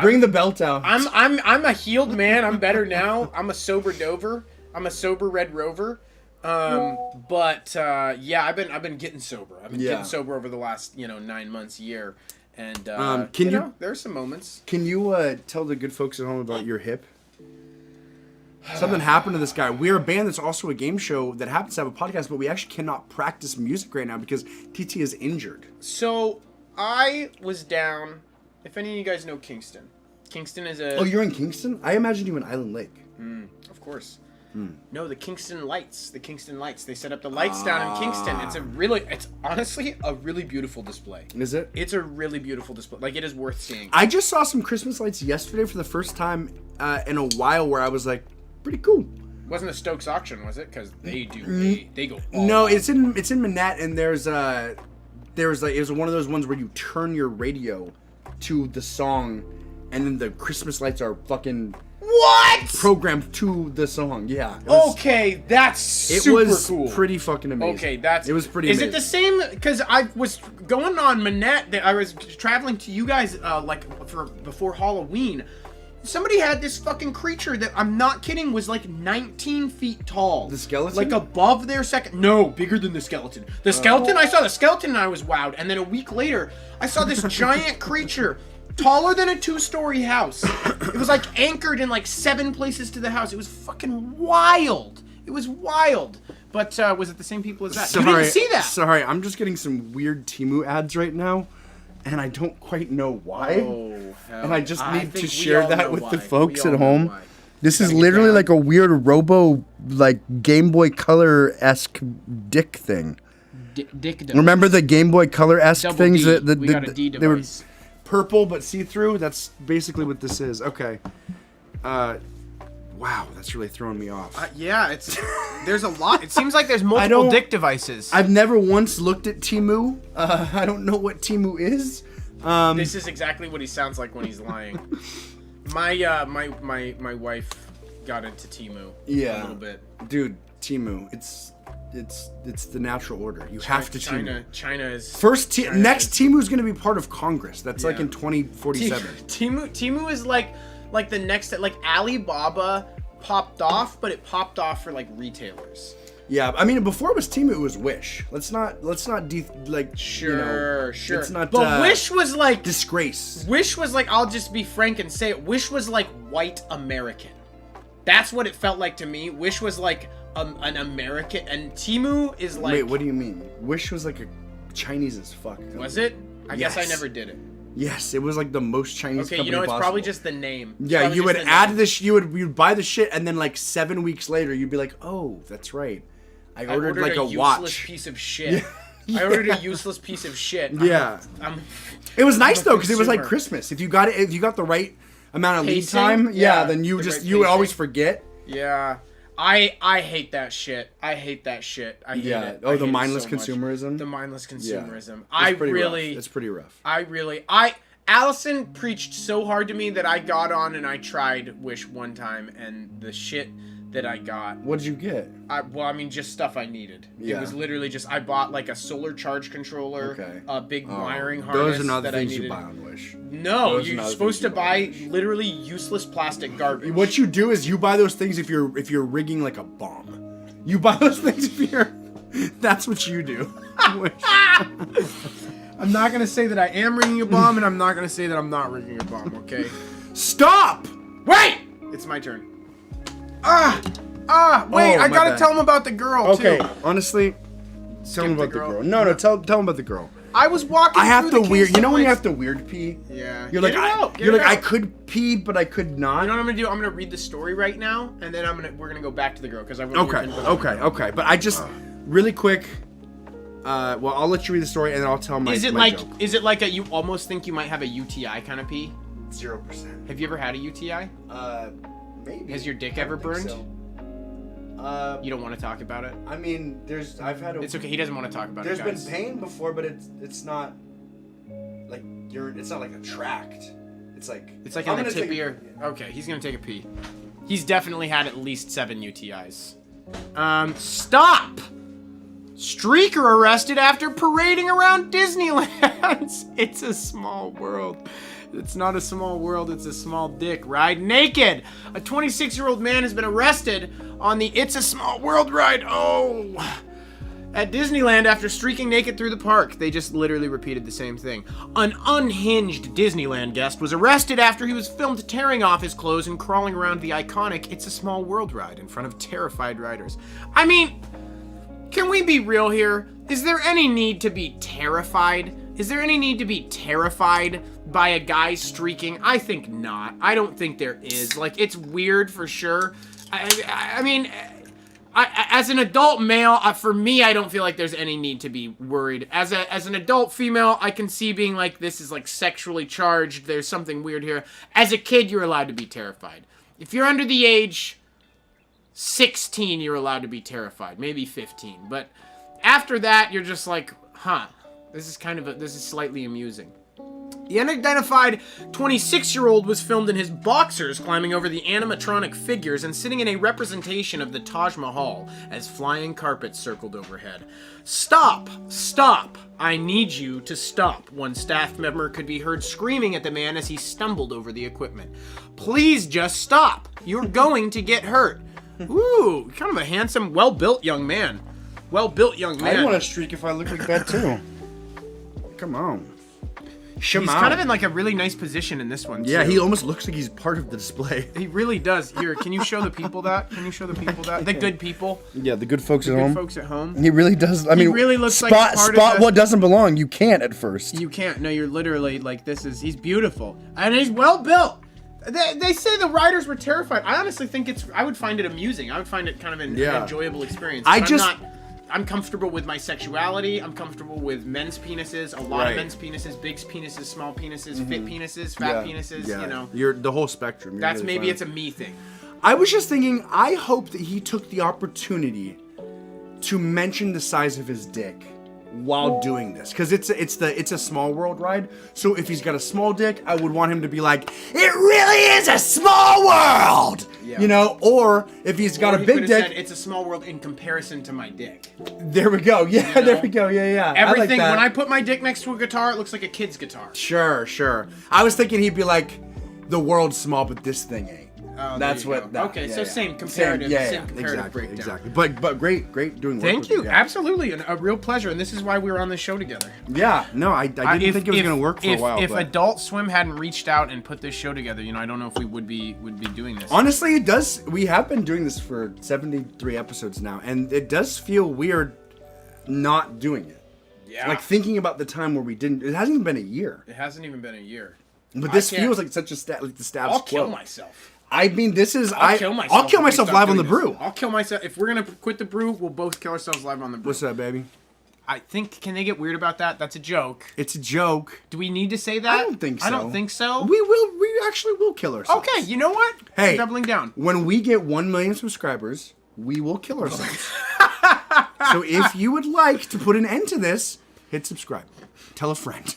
Bring the belt out. I'm a healed man. I'm better now. I'm a sober Dover. I'm a sober Red Rover. But I've been getting sober. I've been getting sober over the last 9 months, year, and there's some moments. Can you tell the good folks at home about your hip? Something happened to this guy. We're a band that's also a game show that happens to have a podcast, but we actually cannot practice music right now because TT is injured. So I was down. If any of you guys know Kingston, Kingston is a. Oh, you're in Kingston? I imagined you in Island Lake. Of course. No, the Kingston Lights. They set up the lights down in Kingston. It's honestly a really beautiful display. Is it? It's a really beautiful display. Like, it is worth seeing. I just saw some Christmas lights yesterday for the first time in a while where I was like, pretty cool. Wasn't a Stokes auction, was it? Because they go all No, out. it's in Manette, and it was one of those ones where you turn your radio to the song, and then the Christmas lights are fucking... What? Programmed to the song, yeah. Okay, that's super cool. It was pretty fucking amazing. Okay, it was pretty amazing. Is it the same? Because I was going on Manette, I was traveling to you guys before Halloween. Somebody had this fucking creature that, I'm not kidding, was like 19 feet tall. The skeleton? Like above their second... No, bigger than the skeleton. The skeleton, I saw the skeleton and I was wowed. And then a week later, I saw this giant creature, taller than a 2-story house. It was like anchored in like 7 places to the house. It was fucking wild. It was wild. But was it the same people as that? You didn't see that. Sorry, I'm just getting some weird Temu ads right now. And I don't quite know why. Oh, hell. And I just need to share that with the folks at home. This is literally like a weird Robo, like Game Boy Color-esque dick thing. Dick. Remember the Game Boy Color-esque things? We got a D device. They were purple but see-through. That's basically what this is. Okay. Wow, that's really throwing me off. Yeah, there's a lot. It seems like there's multiple dick devices. I've never once looked at Temu. I don't know what Temu is. This is exactly what he sounds like when he's lying. My wife got into Temu. Yeah. A little bit. Dude, Temu. it's the natural order. You have to Timu. China is next. Timu's going to be part of Congress. That's like in 2047. Timu is like the next, like Alibaba popped off, but it popped off for like retailers. Yeah, I mean, before it was Timu, it was Wish. Let's not sure. Let's not. But Wish was like disgrace. Wish was like, I'll just be frank and say it. Wish was like white American. That's what it felt like to me. Wish was like an American, and Timu is like. Wait, what do you mean? Wish was like a Chinese as fuck. Was it? I guess I never did it. Yes, it was like the most Chinese company possible. It's probably just the name. Yeah, you would add this. You'd buy the shit, and then like 7 weeks later, you'd be like, oh, that's right. I ordered like a watch. Useless piece of shit. Yeah. I ordered a useless piece of shit. Yeah. It was nice though because it was like Christmas. If you got the right amount of lead time, then you would always forget. Yeah. I hate that shit. I hate it. Oh, the mindless consumerism. The mindless consumerism. Yeah. It's pretty rough. Allison preached so hard to me that I got on and I tried Wish one time, and the shit that I got. What did you get? Just stuff I needed. Yeah. It was literally just, I bought like a solar charge controller, a big wiring harness. Those are not the things you buy on Wish. No, you're supposed to buy literally useless plastic garbage. What you do is you buy those things if you're rigging like a bomb. You buy those things if you're. That's what you do. I'm not gonna say that I am rigging a bomb, and I'm not gonna say that I'm not rigging a bomb. Okay. Stop! Wait! It's my turn. Wait, I gotta tell him about the girl, too. Okay, honestly, tell him about the girl. No, tell him about the girl. I was walking through the weird, you know when you have to weird pee? Yeah. You're like, I could pee, but I could not. You know what I'm gonna do? I'm gonna read the story right now, and then we're gonna go back to the girl, because Okay. But I just, really quick, I'll let you read the story, and then I'll tell my joke. Is it like you almost think you might have a UTI kind of pee? 0%. Have you ever had a UTI? Maybe. Has your dick ever burned? So. You don't want to talk about it? I mean, I've had It's okay, he doesn't want to talk about it, There's been pain before, but it's not like it's not like a tract. It's like in the tip of your... Okay, he's gonna take a pee. He's definitely had at least 7 UTIs. Stop! Streaker arrested after parading around Disneyland. It's a small world. It's not a small world, it's a small dick. Ride naked. A 26-year-old man has been arrested on the It's a Small World ride. Oh. At Disneyland after streaking naked through the park. They just literally repeated the same thing. An unhinged Disneyland guest was arrested after he was filmed tearing off his clothes and crawling around the iconic It's a Small World ride in front of terrified riders. I mean, can we be real here? Is there any need to be terrified? Is there any need to be terrified by a guy streaking? I think not. I don't think there is. Like, it's weird for sure. I mean, as an adult male, for me, I don't feel like there's any need to be worried. As an adult female, I can see being like, this is like sexually charged. There's something weird here. As a kid, you're allowed to be terrified. If you're under the age 16, you're allowed to be terrified. Maybe 15. But after that, you're just like, huh. This is slightly amusing. The unidentified 26-year-old was filmed in his boxers climbing over the animatronic figures and sitting in a representation of the Taj Mahal as flying carpets circled overhead. Stop! Stop! I need you to stop. One staff member could be heard screaming at the man as he stumbled over the equipment. Please just stop. You're going to get hurt. Ooh, kind of a handsome, well-built young man. Well-built young man. I want to streak if I look like that too. Come on. He's kind of in like a really nice position in this one, too. Yeah, he almost looks like he's part of the display. He really does. Here, can you show the people that? The good people? Yeah, the good folks at home. The good folks at home. He really does. I mean, he really looks spot, like part spot of the... what doesn't belong. You can't at first. You can't. No, you're literally like, he's beautiful. And he's well built. They say the riders were terrified. I honestly think I would find it amusing. I would find it kind of an enjoyable experience. I'm comfortable with my sexuality. I'm comfortable with men's penises, a lot of men's penises, big penises, small penises, fit penises, fat penises, you know. You're the whole spectrum. That's really maybe it's a me thing. I was just thinking, I hope that he took the opportunity to mention the size of his dick while doing this, because it's a small world ride. So if he's got a small dick, I would want him to be like, it really is a small world, you know. Or if he's got a big dick, said, it's a small world in comparison to my dick. There we go. Yeah, you know? There we go. Yeah. Everything. I like when I put my dick next to a guitar, it looks like a kid's guitar. Sure. I was thinking he'd be like, the world's small, but this thing ain't. Oh, that's what. Okay, so same comparative. Same comparative breakdown. Exactly. But great doing work. Thank you. Absolutely, a real pleasure, and this is why we were on this show together. Yeah. No, I didn't think it was going to work for a while. If Adult Swim hadn't reached out and put this show together, I don't know if we would be doing this. Honestly, it does. We have been doing this for 73 episodes now, and it does feel weird not doing it. Yeah. Like thinking about the time where we didn't. It hasn't even been a year. It hasn't even been a year. But this feels like such a like the status quo. I'll kill myself. I mean, this is I'll kill myself live on the Brew. I'll kill myself if we're gonna quit the Brew. We'll both kill ourselves live on the Brew. What's up, baby? I think. Can they get weird about that? That's a joke. It's a joke. Do we need to say that? I don't think so. I don't think so. We will. We actually will kill ourselves. Okay. You know what? Hey, I'm doubling down. When we get 1 million subscribers, we will kill ourselves. So if you would like to put an end to this, hit subscribe. Tell a friend.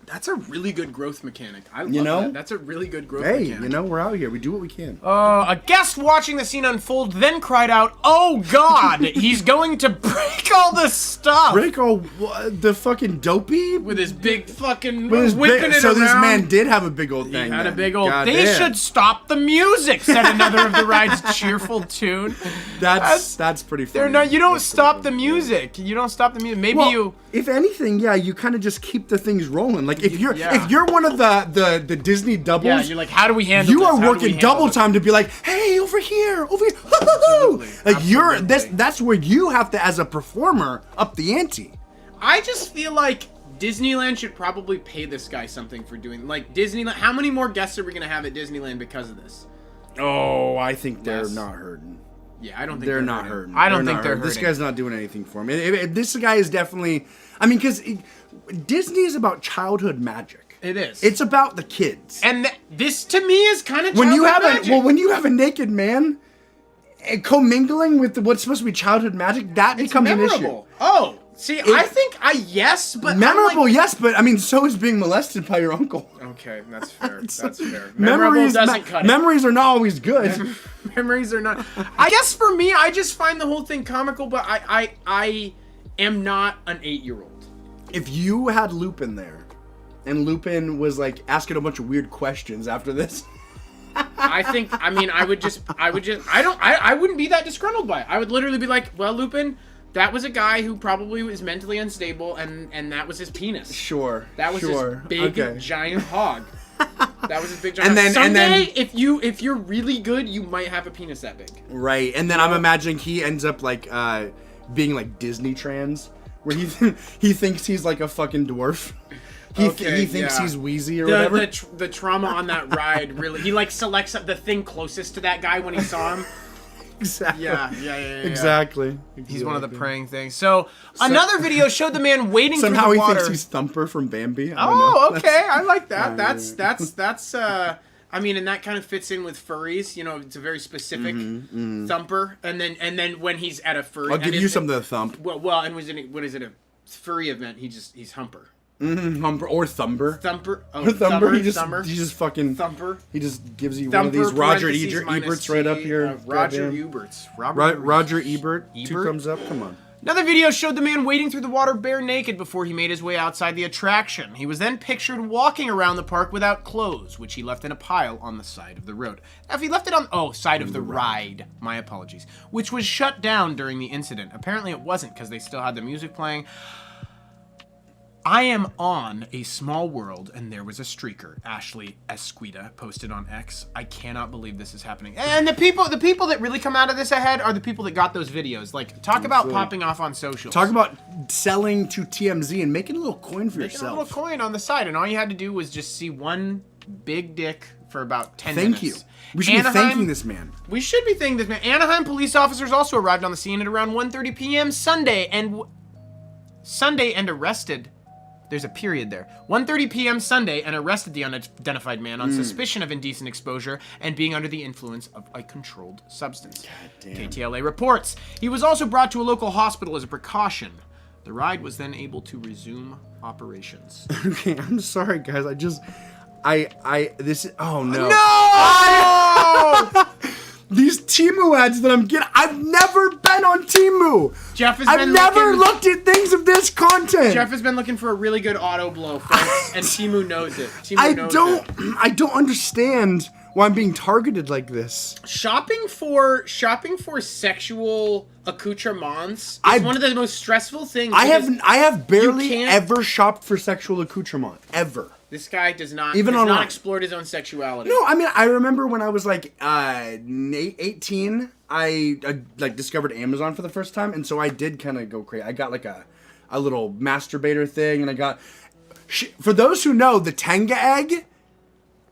That's a really good growth mechanic. I love that. That's a really good growth mechanic. Hey, we're out here. We do what we can. A guest watching the scene unfold then cried out, "Oh God, he's going to break all the stuff." Break all the fucking dopey? With his big fucking whipping it so around. this man did have a big old thing. He had a big old... They should stop the music, said another of the ride's cheerful tune. That's pretty funny. You don't stop the music. You don't stop the music. Maybe you... If anything, you kind of just keep the things rolling. Like if you're one of the Disney doubles, you're like, how do we handle this? You are working double time to be like, hey, over here. Absolutely. Like that's where you have to, as a performer, up the ante. I just feel like Disneyland should probably pay this guy something for doing, like, Disneyland. How many more guests are we gonna have at Disneyland because of this? Oh, I think they're not hurting. Yeah, I don't think they're not hurting. I don't think they're hurting. This guy's not doing anything for me. This guy is definitely... I mean, because Disney is about childhood magic. It is. It's about the kids. And this, to me, is kind of childhood magic. When you have a naked man commingling with what's supposed to be childhood magic, that becomes an issue. Oh, see, I think yes, but... Memorable, yes, but, I mean, so is being molested by your uncle. Okay, that's fair. That's fair. Memorable doesn't cut it. Memories are not always good. Memories are not... I guess for me, I just find the whole thing comical, but I am not an 8-year-old. If you had Lupin there, and Lupin was, like, asking a bunch of weird questions after this... I wouldn't be that disgruntled by it. I would literally be like, well, Lupin... That was a guy who probably was mentally unstable, and that was his penis. Sure. That was his big, giant hog. That was his big, giant hog. Someday, if you're really good, you might have a penis that big. Right, and then I'm imagining he ends up, like, being, like, Disney trans, where he thinks he's, like, a fucking dwarf. He thinks he's Wheezy or whatever. The trauma on that ride, really. He, like, selects the thing closest to that guy when he saw him. Exactly. Yeah. Exactly. He's one of the praying things. So another video showed the man wading through the water. Somehow he thinks he's Thumper from Bambi. Okay. I like that. That's I mean, and that kind of fits in with furries. It's a very specific Thumper. And then when he's at a furry, I'll give you some of the thump. Well, and what is it? A furry event? He's Humper. Humper or Thumper. Thumper. Oh, or Thumper. He just fucking Thumper. He just gives you one of these Roger Eberts right up here. Roger Eberts. Roger Ebert. 2 thumbs up. Come on. Another video showed the man wading through the water bare naked before he made his way outside the attraction. He was then pictured walking around the park without clothes, which he left in a pile on the side of the road. Now, if he left it on... side of the ride. My apologies. Which was shut down during the incident. Apparently it wasn't, because they still had the music playing. I am on a small world, and there was a streaker. Ashley Esquita posted on X. I cannot believe this is happening. And the people that really come out of this ahead are the people that got those videos. Like, talk about popping off on socials. Talk about selling to TMZ and making a little coin for yourself. Making a little coin on the side, and all you had to do was just see one big dick for about 10 minutes. Thank you. We should be thanking this man. We should be thanking this man. Anaheim police officers also arrived on the scene at around 1:30 p.m. Sunday and arrested... There's a period there. 1:30 p.m. Sunday and arrested the unidentified man on suspicion of indecent exposure and being under the influence of a controlled substance. KTLA reports. He was also brought to a local hospital as a precaution. The ride was then able to resume operations. Okay, I'm sorry, guys. Oh no. No! These Temu ads that I'm getting, I've never been on Temu. I've never looked at things of this content. Jeff has been looking for a really good auto blow, folks, and Temu knows it. I don't understand why I'm being targeted like this. Shopping for sexual accoutrements is one of the most stressful things. I have barely ever shopped for sexual accoutrement ever. This guy does not explored his own sexuality. No, I mean, I remember when I was like 18, I like discovered Amazon for the first time, and so I did kind of go crazy. I got like a little masturbator thing, and I got for those who know the Tenga egg.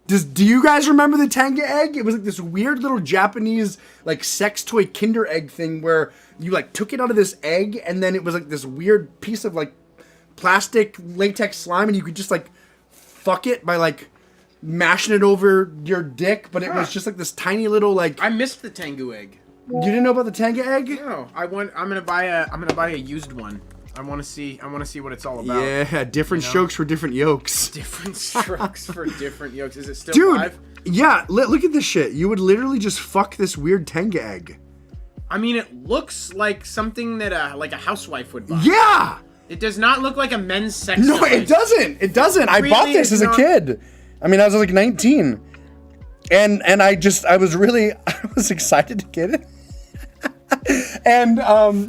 Do you guys remember the Tenga egg? It was like this weird little Japanese like sex toy Kinder egg thing where you like took it out of this egg, and then it was like this weird piece of like plastic latex slime, and you could just like fuck it by like mashing it over your dick, but it was just like this tiny little like. I missed the Tengu egg. You didn't know about the Tenga egg? No, I'm gonna buy a used one. I want to see what it's all about. Yeah, different strokes for different yolks. Different strokes for different yolks. Is it still live? Yeah. Look at this shit. You would literally just fuck this weird Tenga egg. I mean, it looks like something that like a housewife would buy. Yeah. It does not look like a men's sex No, toy. it doesn't. It doesn't. I bought this as a kid. I mean, I was like 19. And I was excited to get it. And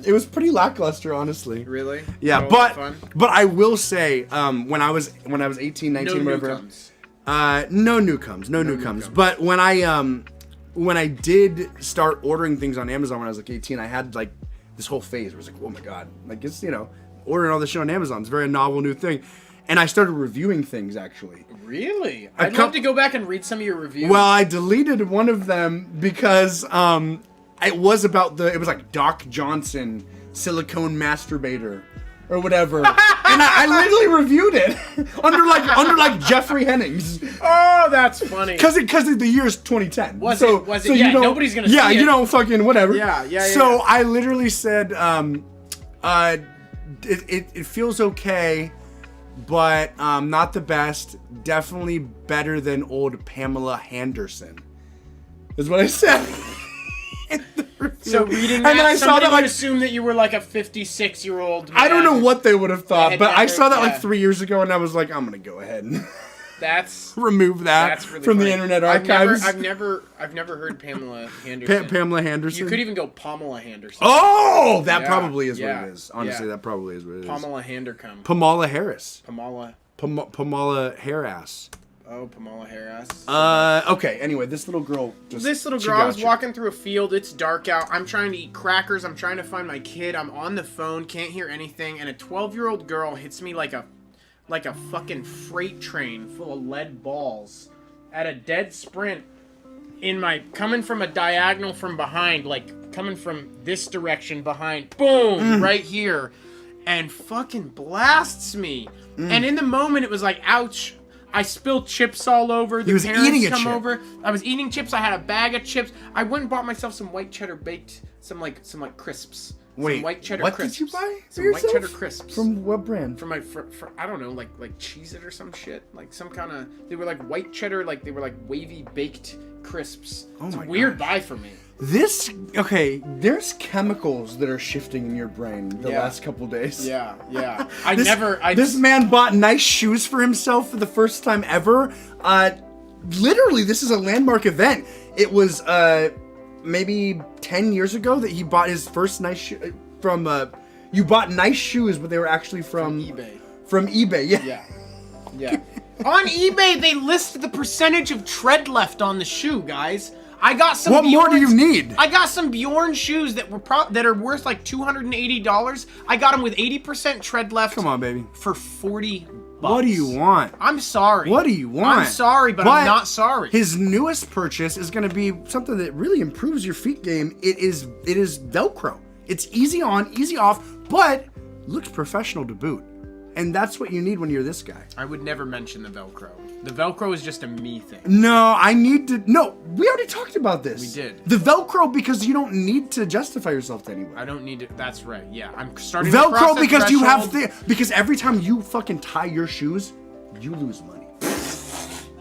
it was pretty lackluster, honestly. Really? Yeah, but I will say when I was 18, 19, whatever. No newcomes. But when I did start ordering things on Amazon when I was like 18, I had like this whole phase where I was like, oh my god, like it's ordering all this shit on Amazon. It's a very novel new thing. And I started reviewing things, actually. Really? I'd love to go back and read some of your reviews. Well, I deleted one of them because it was like Doc Johnson silicone masturbator or whatever. And I literally reviewed it under like Jeffrey Hennings. Oh, that's funny. Because the year's 2010. Was it? Yeah, nobody's going to see it. Yeah, you don't fucking whatever. Yeah. So I literally said, it feels okay, but not the best. Definitely better than old Pamela Henderson. Is what I said. So reading that, and then I saw that, would assume that you were like a 56-year-old man. I don't know what they would have thought, but I saw that like 3 years ago, and I was like, I'm gonna go ahead and remove that really from the Internet archives. I've never heard Pamela Henderson. Pamela Henderson. You could even go Pamela Henderson. Oh, that probably is what it is. Honestly, that probably is what it is. Pamela Hendercom. Pamela Harris. Pamela Hair-ass. Oh, Pamela Harris. Okay, anyway, this little girl, I was walking through a field, it's dark out, I'm trying to eat crackers, I'm trying to find my kid, I'm on the phone, can't hear anything, and a 12-year-old girl hits me like a fucking freight train full of lead balls at a dead sprint coming from a diagonal from behind, like coming from this direction behind, boom, right here, and fucking blasts me. And in the moment, it was like, ouch. I spilled chips all over. The parents come over. I was eating chips. I had a bag of chips. I went and bought myself some white cheddar baked, some crisps. Wait, some white cheddar what crisps. Did you buy some yourself? White cheddar crisps. From what brand? From my, I don't know, like Cheez-It or some shit. Like some kind of, they were like white cheddar, like they were like wavy baked crisps. It's a weird buy for me. There's chemicals that are shifting in your brain the last couple days. Yeah. This man bought nice shoes for himself for the first time ever. Literally, this is a landmark event. It was maybe 10 years ago that he bought his first nice shoe from. You bought nice shoes, but they were actually from eBay. From eBay, yeah. On eBay, they list the percentage of tread left on the shoe, guys. I got some. What more do you need? I got some Bjorn shoes that are worth like $280. I got them with 80% tread left. Come on, baby. For $40. What do you want? I'm sorry. What do you want? I'm sorry, but I'm not sorry. His newest purchase is going to be something that really improves your feet game. It is Velcro. It's easy on, easy off, but looks professional to boot. And that's what you need when you're this guy. I would never mention the Velcro. The Velcro is just a me thing. No, I need to... No, we already talked about this. We did. The Velcro, because you don't need to justify yourself to anyone. I don't need to... That's right, yeah. I'm starting Velcro to because you have... Because every time you fucking tie your shoes, you lose money.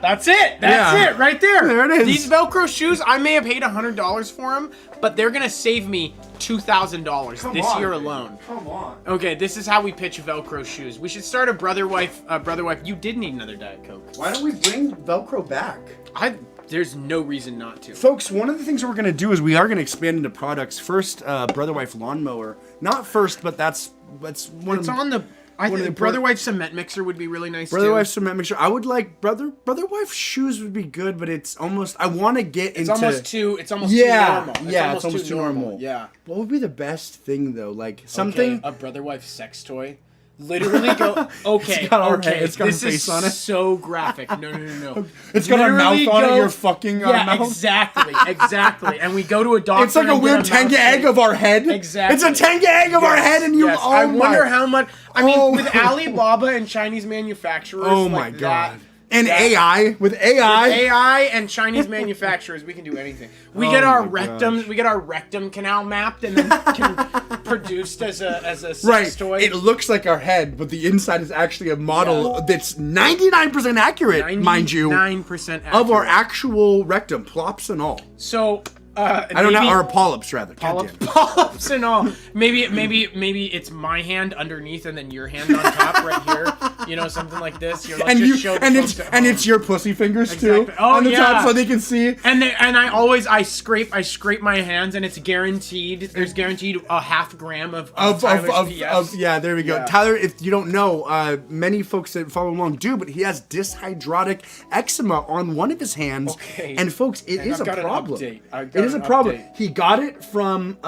That's it. That's it right there. There it is. These Velcro shoes, I may have paid $100 for them, but they're going to save me $2,000 this year alone. Come on. Okay, this is how we pitch Velcro shoes. We should start a Brotherwife. You did need another Diet Coke. Why don't we bring Velcro back? There's no reason not to. Folks, one of the things that we're going to do is we are going to expand into products. First, Brotherwife lawnmower. Not first, but that's one of the... It's on the... I think Brotherwife cement mixer would be really nice Brotherwife cement mixer. I would like Brotherwife shoes would be good, but it's almost... I want to get into... It's almost too normal. It's almost too normal. Yeah. What would be the best thing, though? Like, something... Okay, a Brotherwife sex toy. Literally go... Okay, it's got our head. It's got this our face on it. Is so graphic. No. It's got our mouth on it, your fucking mouth. Exactly. And we go to a doctor. It's like a weird Tenga egg of our head. Exactly. It's a Tenga egg of our head, and you... Yes. Oh I wonder how much... I mean, Oh with Alibaba and Chinese manufacturers... Oh my God. And AI. With AI and Chinese manufacturers, we can do anything. We get our rectum, we get our rectum canal mapped and then can produced as a sex toy. It looks like our head, but the inside is actually a model that's 99% accurate, mind you. 99% accurate. Of our actual rectum, plops and all. So I don't know, or polyps rather. Polyps and all. Maybe it's my hand underneath and then your hand on top right here. You know, something like this. You're like, it's your pussy fingers too on the top, so they can see. And I scrape my hands, and it's guaranteed. There's guaranteed a half gram of PS. Yeah, there we go. Yeah. Tyler, if you don't know, many folks that follow along do, but he has dyshydratic eczema on one of his hands. Okay. And folks, it is a problem. It is a problem. He got it from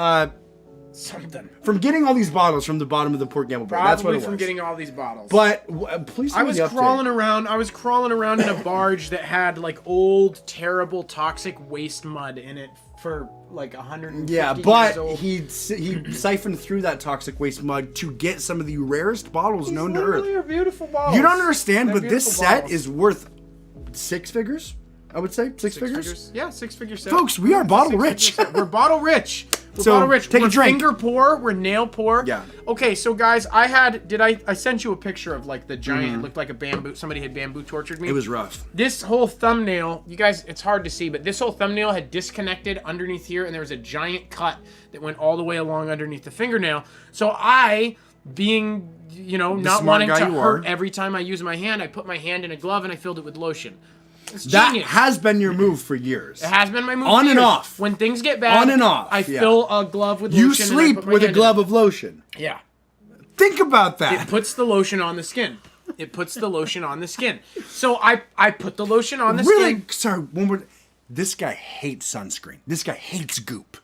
something. From getting all these bottles from the bottom of the Port Gamble Bar. That's what it was. From getting all these bottles. But please. I was crawling around in a barge that had like old, terrible, toxic waste mud in it for like 150 years old. Yeah, but he siphoned through that toxic waste mud to get some of the rarest bottles known to Earth. These are beautiful bottles. You don't understand, but this set is worth 6 figures. I would say six figures. Yeah, 6 figures. Folks, we are bottle rich. We're bottle rich. We're so bottle rich. Take we're a drink. Finger poor. We're nail poor. Yeah. Okay, so guys, I sent you a picture of like the giant. It looked like a bamboo. Somebody had bamboo tortured me. It was rough. This whole thumbnail, you guys, it's hard to see, but this whole thumbnail had disconnected underneath here, and there was a giant cut that went all the way along underneath the fingernail. So being, not wanting to hurt every time I use my hand, I put my hand in a glove and I filled it with lotion. That has been your move for years. It has been my move on for and years. off. When things get bad, on and off. I fill a glove with lotion. You sleep with a glove of lotion. Yeah. Think about that. It puts the lotion on the skin. So I put the lotion on the skin. Really? Sorry, one more. This guy hates sunscreen. This guy hates goop.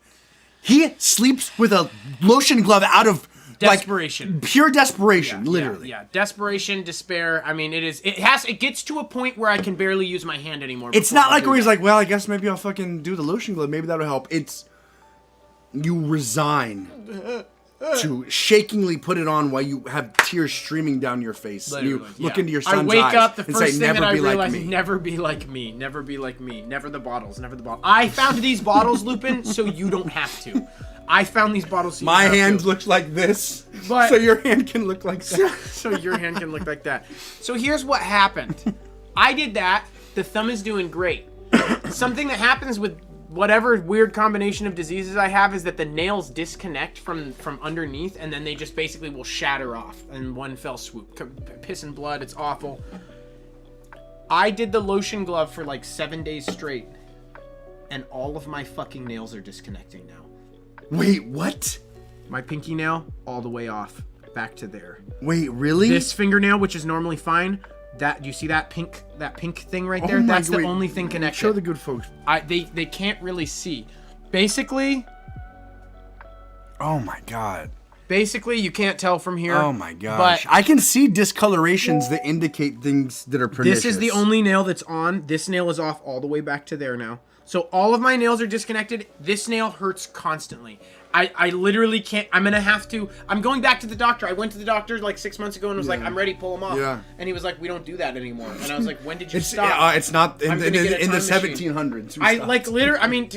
He sleeps with a lotion glove out of desperation. Like, pure desperation, literally. Yeah, desperation, despair. I mean, it gets to a point where I can barely use my hand anymore. It's not like where he's like, well, I guess maybe I'll fucking do the lotion glove. Maybe that'll help. It's, you resign to shakingly put it on while you have tears streaming down your face. Literally, and you look into your son's eyes. I wake up, the first say, thing that I realize is never be like me. Never be like me. Never the bottles. I found these bottles, Lupin, so you don't have to. I found these bottles. So my hand looks like this, so your hand can look like that. So your hand can look like that. So here's what happened. I did that. The thumb is doing great. Something that happens with whatever weird combination of diseases I have is that the nails disconnect from underneath, and then they just basically will shatter off in one fell swoop. Piss and blood. It's awful. I did the lotion glove for like 7 days straight, and all of my fucking nails are disconnecting now. Wait, what? My pinky nail, all the way off, back to there. Wait, really? This fingernail, which is normally fine, do you see that pink thing right there? That's the only thing connected. Show the good folks. They can't really see. Basically. Oh my God. Basically, you can't tell from here. Oh my gosh. But I can see discolorations that indicate things that are pernicious. This is the only nail that's on. This nail is off all the way back to there now. So all of my nails are disconnected. This nail hurts constantly. I literally can't. I'm gonna have to. I'm going back to the doctor. I went to the doctor like 6 months ago and was like, I'm ready, pull them off. Yeah. And he was like, we don't do that anymore. And I was like, when did you stop? It's not in the 1700s. I like literally. I mean,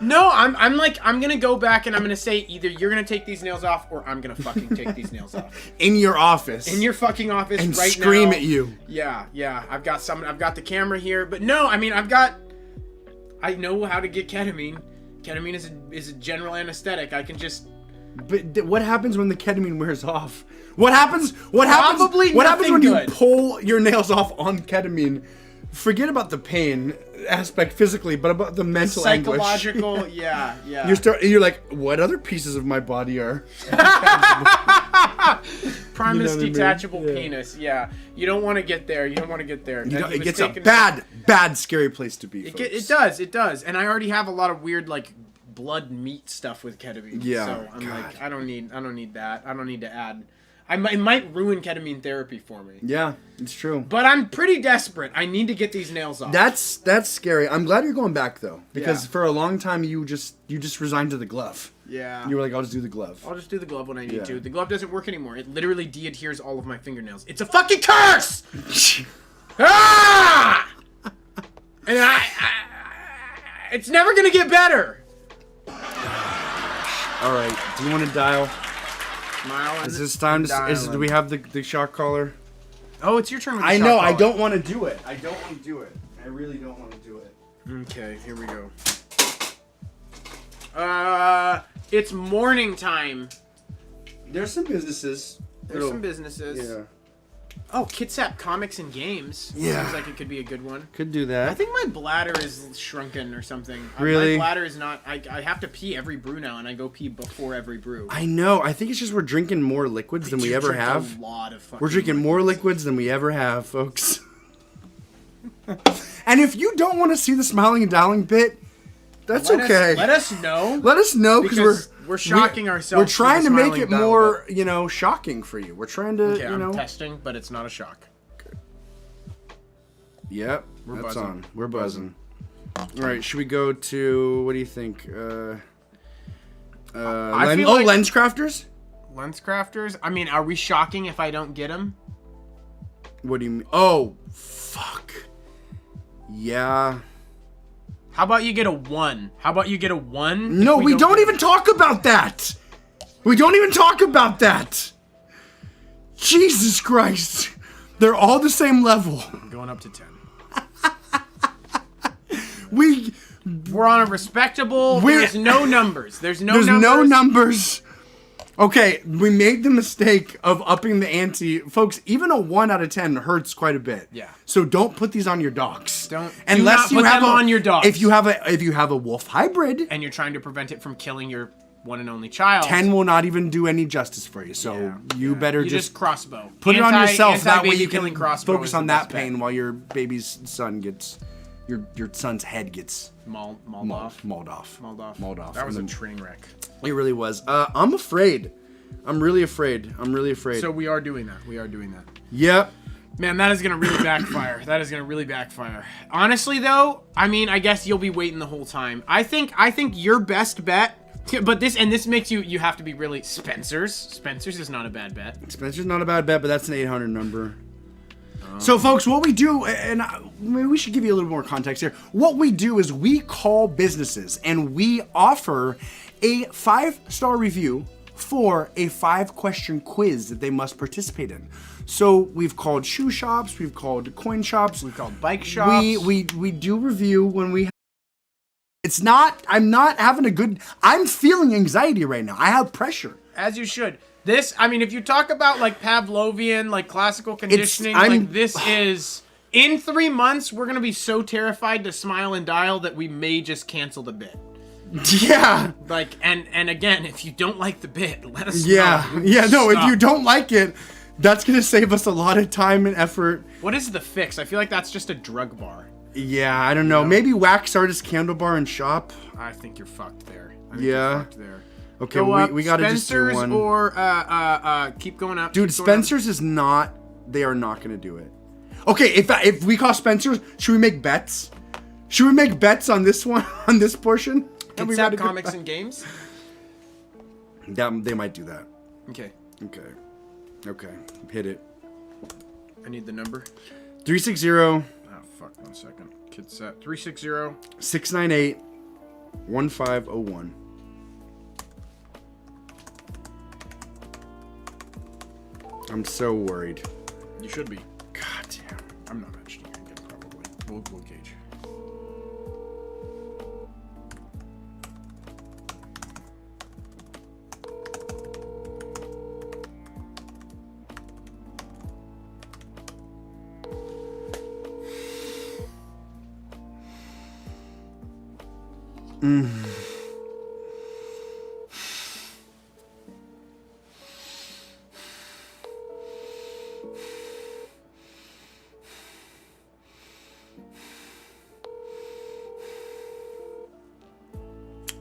no. I'm gonna go back and I'm gonna say either you're gonna take these nails off or I'm gonna fucking take these nails off. In your office. In your fucking office and right scream now. at you. Yeah. I've got the camera here, but no. I mean, I know how to get ketamine. Ketamine is a general anesthetic. I can just. But what happens when the ketamine wears off? What happens? What happens when you pull your nails off on ketamine? Forget about the pain aspect physically, but about the mental psychological anguish. Yeah. You're like, what other pieces of my body are? Primus detachable penis. Yeah, you don't want to get there. It gets a bad, scary place to be. It does. And I already have a lot of weird like blood meat stuff with ketamine. Yeah. So I'm like, I don't need that. I don't need to add. It might ruin ketamine therapy for me. Yeah, it's true. But I'm pretty desperate. I need to get these nails off. That's scary. I'm glad you're going back though, because for a long time you just resigned to the glove. Yeah. You were like, I'll just do the glove. I'll just do the glove when I need to. The glove doesn't work anymore. It literally de-adheres all of my fingernails. It's a fucking curse! Ah! And it's never gonna get better. All right. Do you want to dial? Is this time to? Do we have the shot caller? Oh, it's your turn. With the I shot know. caller. I don't want to do it. I really don't want to do it. Okay, here we go. It's morning time. There's some businesses. Yeah. Oh, Kitsap Comics and Games. Yeah. Seems like it could be a good one. Could do that. I think my bladder is shrunken or something. Really? My bladder is not... I have to pee every brew now, and I go pee before every brew. I know. I think it's just we're drinking more liquids than we ever have. A lot of fucking we're drinking more liquids than we ever have, folks. And if you don't want to see the smiling and dialing bit, that's okay. Let us know. Let us know because we're shocking ourselves. We're trying to make it more, shocking for you. We're trying to, I'm testing, but it's not a shock. Good. Yep, we're that's buzzing. On. We're buzzing. All right, should we go to what do you think? Lens crafters. Lens crafters. I mean, are we shocking if I don't get them? What do you mean? Oh, fuck. Yeah. How about you get a 1? No, we don't even talk about that. Jesus Christ. They're all the same level. I'm going up to 10. We're on a respectable... There's no numbers. There's no numbers. Okay, we made the mistake of upping the ante. Folks, even a 1 out of 10 hurts quite a bit. Yeah. So don't put these on your dogs. Unless you have them on your dogs. If you have a wolf hybrid and you're trying to prevent it from killing your one and only child, 10 will not even do any justice for you. So you better just crossbow. Put it on yourself. That way you can focus on that pain while your baby's son gets your son's head gets mauled off. That was a train wreck. It really was. I'm afraid. I'm really afraid. So we are doing that. Yep. Man, that is going to really backfire. Honestly, though, I mean, I guess you'll be waiting the whole time. I think your best bet, but this makes you have to be really... Spencer's is not a bad bet. Spencer's not a bad bet, but that's an 800 number. So, folks, what we do, and maybe we should give you a little more context here. What we do is we call businesses, and we offer a 5-star review for a 5-question quiz that they must participate in. So we've called shoe shops, we've called coin shops, we've called bike shops. We do review when we. I'm not having a good. I'm feeling anxiety right now. I have pressure. As you should. This, I mean, if you talk about like Pavlovian, like classical conditioning, this is in 3 months we're gonna be so terrified to smile and dial that we may just cancel the bit. Yeah. Like, and again, if you don't like the bit, let us know. Yeah, no, if you don't like it, that's going to save us a lot of time and effort. What is the fix? I feel like that's just a drug bar. Yeah, I don't know. Maybe Wax Artist Candle Bar and Shop. I think you're fucked there. Okay, we got to just do one. Or keep going up. Dude, Spencer's is not, they are not going to do it. Okay, if we call Spencer's, should we make bets? Should we make bets on this one, on this portion? Kitsap Comics and Games? They might do that. Okay. Hit it. I need the number. 360. Oh, fuck. 1 second. Kitsap. 360. 698 1501. I'm so worried. You should be. God damn. I'm not mentioning it again, probably. We'll gauge.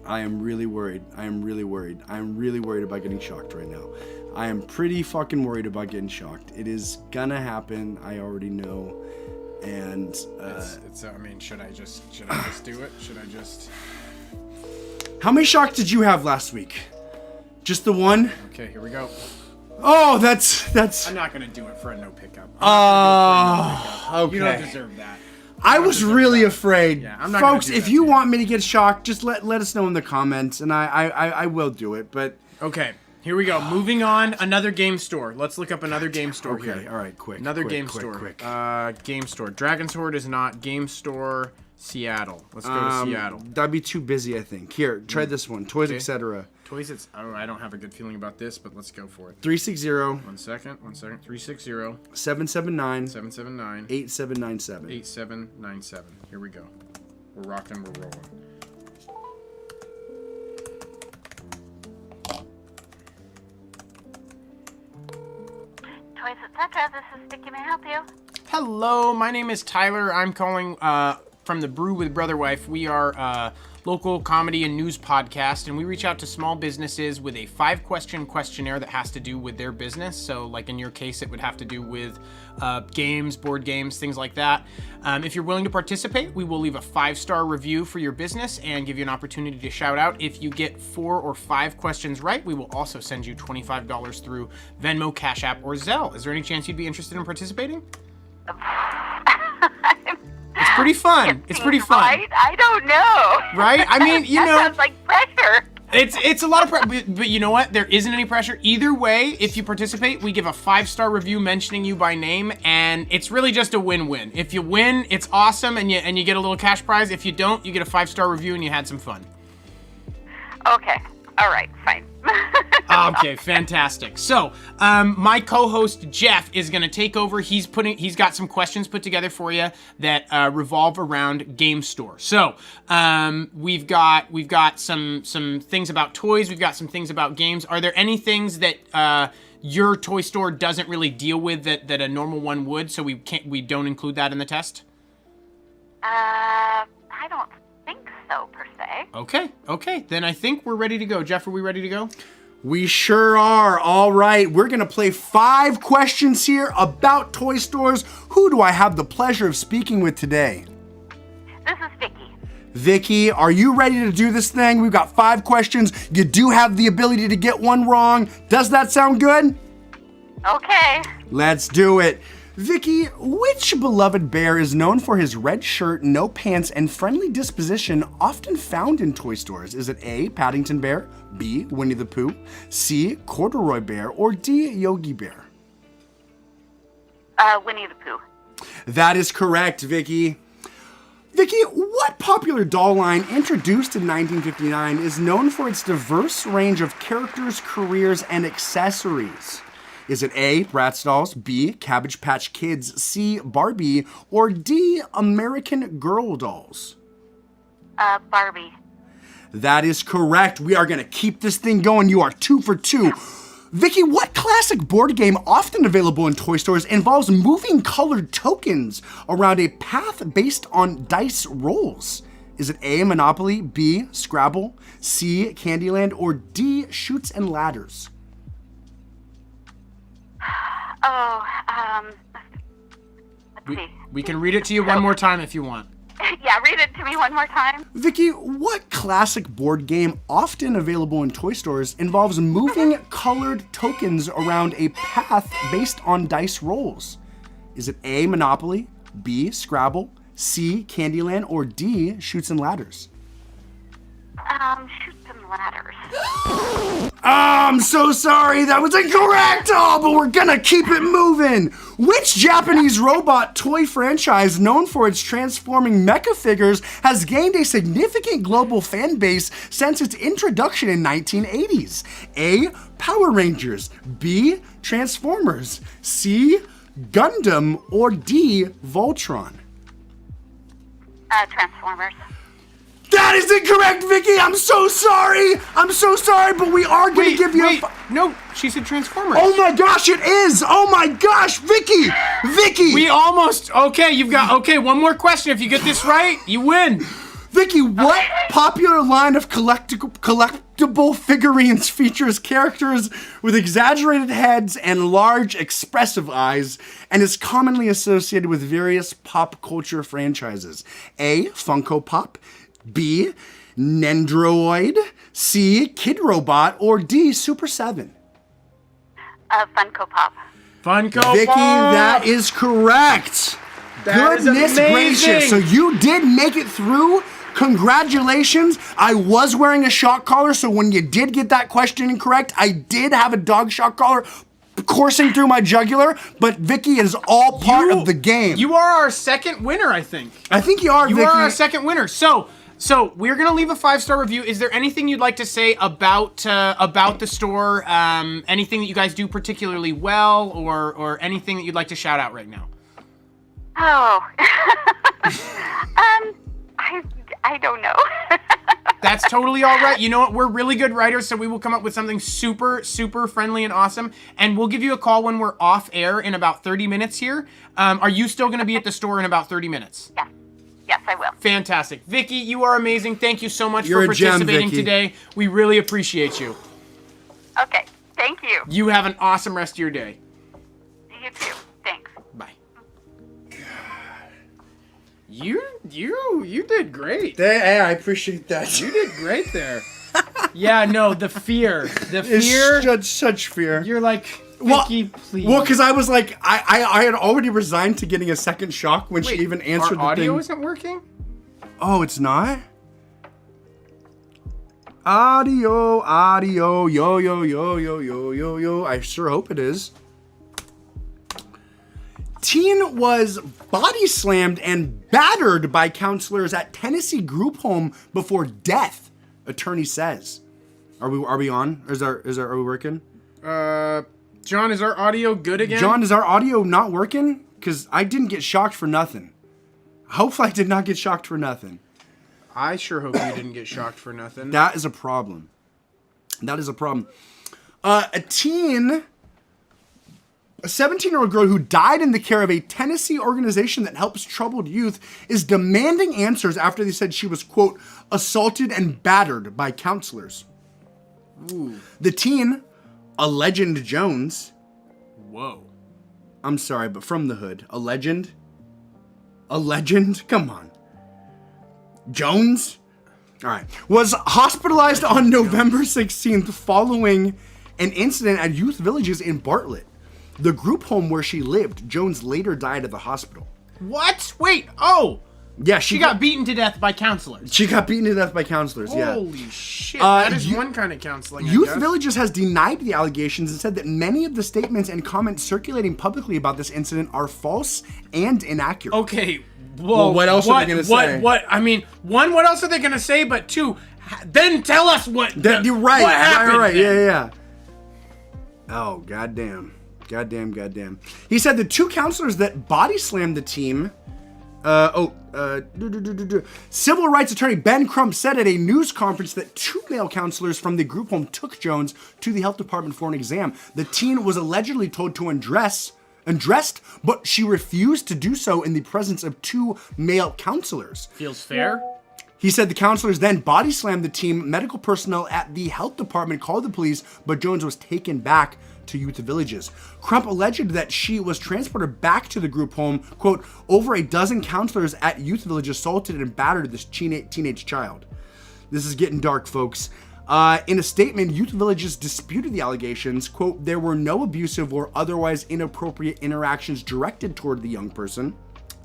I am really worried. I'm really worried about getting shocked right now. I am pretty fucking worried about getting shocked. It is gonna happen. I already know. And I mean, should I just do it? Should I just? How many shocks did you have last week? Just the one? Okay, here we go. Oh, that's. I'm not gonna do it for a no pickup. Okay. You don't deserve that. I was really afraid. Yeah, I'm not Folks, gonna do if that you to you. want me to get shocked, just let us know in the comments, and I will do it. But okay, here we go. Moving on. Another game store. Let's look up another game store okay, here. all right, quick. Another quick, game quick, store. Quick. Game store. Dragon's Horde is not. Game store. Seattle. Let's go to Seattle. That'd be too busy, I think. Here, try this one. Toys, Okay. etc. Toys. I don't have a good feeling about this, but let's go for it. 360 1 second. 360 779 779 8797. 8797. Here we go. We're rocking. We're rolling. Toys, etc. This is Vicky. May I help you? Hello, my name is Tyler. I'm calling from the Brew with Brotherwife. We are a local comedy and news podcast, and we reach out to small businesses with a 5-question questionnaire that has to do with their business. So, like in your case, it would have to do with games, board games, things like that. If you're willing to participate, we will leave a 5-star review for your business and give you an opportunity to shout out. If you get 4 or 5 questions right, we will also send you $25 through Venmo, Cash App, or Zelle. Is there any chance you'd be interested in participating? It's pretty fun. It's pretty fun. Right? I don't know. Right? I mean, you that know, sounds like pressure. it's a lot of pressure, but you know what? There isn't any pressure. Either way, if you participate, we give a 5-star review mentioning you by name, and it's really just a win-win. If you win, it's awesome, and you get a little cash prize. If you don't, you get a 5-star review and you had some fun. Okay. All right. Fine. Okay, fantastic. So, my co-host Jeff is going to take over. He's got some questions put together for you that revolve around Game Store. So, we've got some things about toys. We've got some things about games. Are there any things that your toy store doesn't really deal with that a normal one would? So we don't include that in the test? I don't think so per se. Okay. Then I think we're ready to go. Jeff, are we ready to go? We sure are. All right, we're going to play 5 questions here about toy stores. Who do I have the pleasure of speaking with today? This is Vicky. Vicky, are you ready to do this thing? We've got 5 questions. You do have the ability to get one wrong. Does that sound good? Okay. Let's do it. Vicky, which beloved bear is known for his red shirt, no pants, and friendly disposition often found in toy stores? Is it A, Paddington Bear, B, Winnie the Pooh, C, Corduroy Bear, or D, Yogi Bear? Winnie the Pooh. That is correct, Vicky. Vicky, what popular doll line introduced in 1959 is known for its diverse range of characters, careers, and accessories? Is it A, Bratz dolls, B, Cabbage Patch Kids, C, Barbie, or D, American Girl dolls? Barbie. That is correct. We are going to keep this thing going. You are 2 for 2. Vicky, what classic board game often available in toy stores involves moving colored tokens around a path based on dice rolls? Is it A, Monopoly, B, Scrabble, C, Candyland, or D, Chutes and Ladders? Oh, let's see. We can read it to you one more time if you want. Yeah, read it to me one more time. Vicky, what classic board game, often available in toy stores, involves moving colored tokens around a path based on dice rolls? Is it A, Monopoly, B, Scrabble, C, Candyland, or D, Chutes and Ladders? Chutes and Ladders. I'm so sorry, that was incorrect! Oh, but we're gonna keep it moving! Which Japanese robot toy franchise known for its transforming mecha figures has gained a significant global fan base since its introduction in 1980s? A, Power Rangers, B, Transformers, C, Gundam, or D, Voltron? Transformers. That is incorrect, Vicky! I'm so sorry! But we are gonna give you No, she said Transformers. Oh my gosh, it is! Oh my gosh, Vicky! We almost, okay, one more question. If you get this right, you win. Vicky, what popular line of collectible figurines features characters with exaggerated heads and large, expressive eyes, and is commonly associated with various pop culture franchises? A, Funko Pop, B, Nendoroid, C, Kid Robot, or D, Super 7? Funko Pop. Vicky, that is correct. That is Goodness amazing. gracious. So you did make it through. Congratulations. I was wearing a shock collar, so when you did get that question incorrect, I did have a dog shock collar coursing through my jugular, but Vicky, is all part of the game. You are our second winner, I think. I think you are, Vicky. You are our second winner. So we're gonna leave a 5-star review. Is there anything you'd like to say about the store? Anything that you guys do particularly well, or anything that you'd like to shout out right now? Oh. I don't know. That's totally all right. You know what? We're really good writers, so we will come up with something super, super friendly and awesome. And we'll give you a call when we're off air in about 30 minutes here. Are you still going to be at the store in about 30 minutes? Yeah. Yes, I will. Fantastic. Vicky, you are amazing. Thank you so much You're for a gem, participating Vicky. today. We really appreciate you. Okay. Thank you. You have an awesome rest of your day. You too. Thanks. Bye. You did great. Hey, I appreciate that. You did great there. Yeah, no, the fear. It's such fear. You're like, Vicky, please. Well, because I was like, I had already resigned to getting a second shock when she even answered our the thing. audio isn't working? Oh, it's not? Audio, yo. I sure hope it is. Teen was body slammed and battered by counselors at Tennessee group home before death, attorney says. Are we on? Are we working? John, is our audio good again? John, is our audio not working? Because I didn't get shocked for nothing. Hopefully I did not get shocked for nothing. I sure hope you didn't get shocked for nothing. That is a problem. A teen, a 17-year-old girl who died in the care of a Tennessee organization that helps troubled youth, is demanding answers after they said she was, quote, assaulted and battered by counselors. Ooh. The teen, a legend Jones. Whoa. I'm sorry, but from the hood. A legend? A legend? Come on. Jones? All right. Was hospitalized on November 16th following an incident at Youth Villages in Bartlett, the group home where she lived. Jones later died at the hospital. What? Wait. Oh. Yeah, She got beaten to death by counselors. She got beaten to death by counselors, yeah. Holy shit. That is one kind of counseling, Youth Villages has denied the allegations and said that many of the statements and comments circulating publicly about this incident are false and inaccurate. Okay. Well, what else are they going to say? I mean, one, what else are they going to say? But two, then tell us what You're right. What happened? Right. Yeah. Oh, goddamn. He said the two counselors that body slammed the team. Civil rights attorney Ben Crump said at a news conference that two male counselors from the group home took Jones to the health department for an exam. The teen was allegedly told to undressed, but she refused to do so in the presence of two male counselors. Feels fair. He said the counselors then body slammed the teen. Medical personnel at the health department called the police, but Jones was taken back to youth villages. Crump alleged that she was transported back to the group home, quote, over a dozen counselors at youth villages assaulted and battered this teenage child. This is getting dark, folks. In a statement, youth villages disputed the allegations. Quote, there were no abusive or otherwise inappropriate interactions directed toward the young person,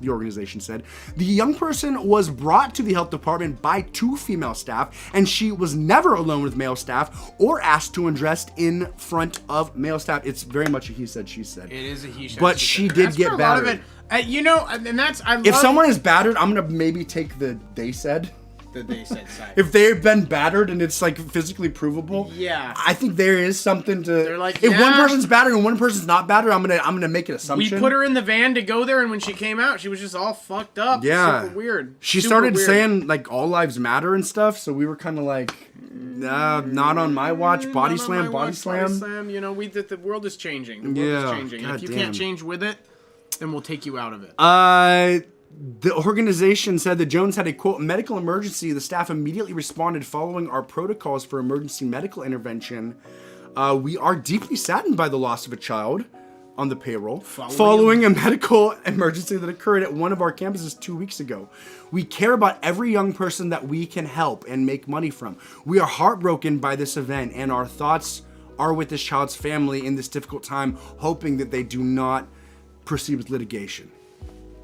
the organization said. The young person was brought to the health department by 2 female staff, and she was never alone with male staff or asked to undress in front of male staff. It's very much a he said, she said. It is a he said, but she did get battered. And that's, if someone is battered, I'm going to maybe take the they said. That they said side. If they've been battered and it's like physically provable, yeah, I think there is something to. They're like, if one person's battered and one person's not battered, I'm gonna make an assumption. We put her in the van to go there, and when she came out, she was just all fucked up. Yeah, super weird. She started saying like all lives matter and stuff, so we were kind of like, nah, not on my watch. Body slam. Body slam. You know, the world is changing. The world is changing. And if you can't change with it, then we'll take you out of it. The organization said that Jones had a, quote, medical emergency. The staff immediately responded following our protocols for emergency medical intervention. We are deeply saddened by the loss of a child on the payroll following a medical emergency that occurred at one of our campuses 2 weeks ago. We care about every young person that we can help and make money from. We are heartbroken by this event, and our thoughts are with this child's family in this difficult time, hoping that they do not proceed with litigation.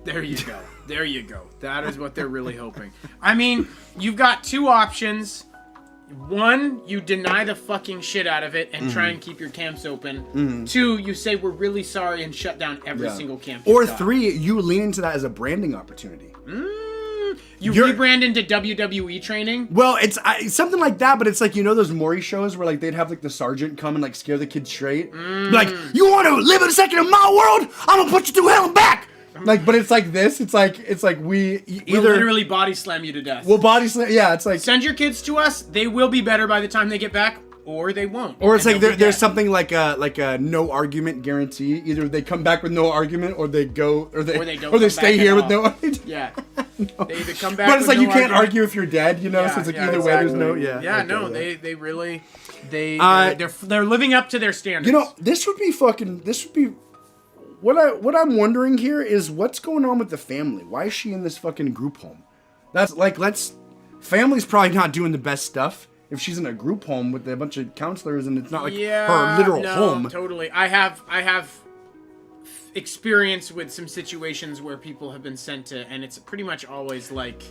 There you go. There you go. That is what they're really hoping. I mean, you've got 2 options. One, you deny the fucking shit out of it and try and keep your camps open. 2, you say we're really sorry and shut down every single camp. Or 3, you lean into that as a branding opportunity. You rebrand into WWE training? Well, it's something like that, but it's like, you know those Maury shows where like they'd have like the sergeant come and like scare the kids straight? Like, you want to live in a second in my world? I'm gonna put you through hell and back! Like, but it's like this. It's like we we'll literally body slam you to death. We'll body slam. Yeah, it's like send your kids to us. They will be better by the time they get back, or they won't. Or it's like there's something like a no argument guarantee. Either they come back with no argument, or they go, or they stay here with no argument. Yeah. No. They either come back. But it's like no you can't argument. Argue if you're dead. You know, so it's like either way there's no. Yeah. Yeah. Okay, no. Yeah. They really they're living up to their standards. You know, this would be. What I'm wondering here is what's going on with the family. Why is she in this fucking group home? That's like, family's probably not doing the best stuff if she's in a group home with a bunch of counselors and it's not like her literal home. Totally. I have experience with some situations where people have been sent to, and it's pretty much always like,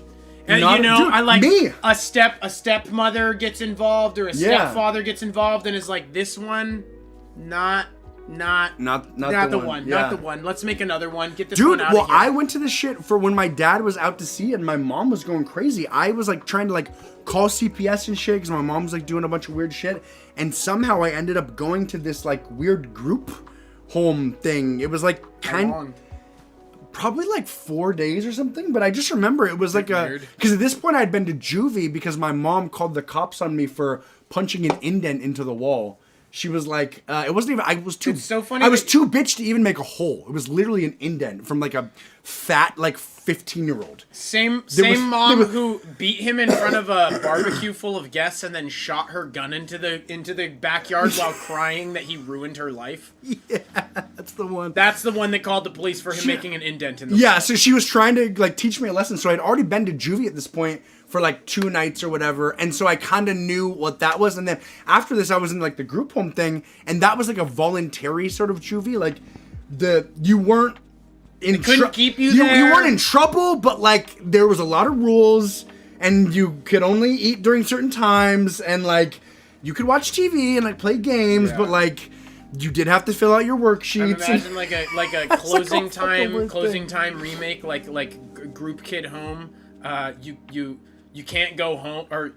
I like me. A stepmother gets involved or a stepfather gets involved and is like, this one, not the one. Not the one. Let's make another one. Get this one out of here. I went to this shit for when my dad was out to sea and my mom was going crazy. I was like trying to like call CPS and shit because my mom was like doing a bunch of weird shit. And somehow I ended up going to this like weird group home thing. It was like probably like 4 days or something. But I just remember it was like because at this point I'd been to juvie because my mom called the cops on me for punching an indent into the wall. She was like, it wasn't even, I was too, it's so funny I was too bitch to even make a hole. It was literally an indent from like a fat, like 15-year-old. Same mom who beat him in front of a barbecue full of guests and then shot her gun into the backyard while crying that he ruined her life. Yeah, that's the one. That's the one that called the police for him making an indent in the wall. So she was trying to like teach me a lesson. So I'd already been to juvie at this point for like 2 nights or whatever, and so I kind of knew what that was. And then after this, I was in like the group home thing, and that was like a voluntary sort of juvie. Like you weren't in couldn't keep you there. You weren't in trouble, but like there was a lot of rules, and you could only eat during certain times, and like you could watch TV and like play games, but like you did have to fill out your worksheets. Imagine like a closing time remake, like group kid home. You can't go home, or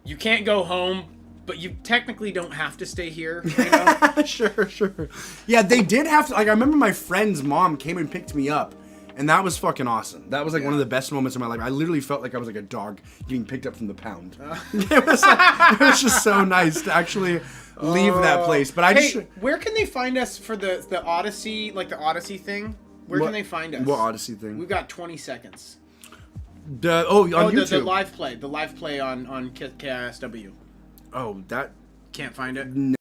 you can't go home, but you technically don't have to stay here. You know? Sure. Yeah, they did have to. Like, I remember my friend's mom came and picked me up, and that was fucking awesome. That was like one of the best moments of my life. I literally felt like I was like a dog getting picked up from the pound. It was just so nice to actually leave that place. But where can they find us for the Odyssey, like the Odyssey thing? Where can they find us? What Odyssey thing? We've got 20 seconds. On YouTube. The live play on KSW. Oh, that can't find it. No,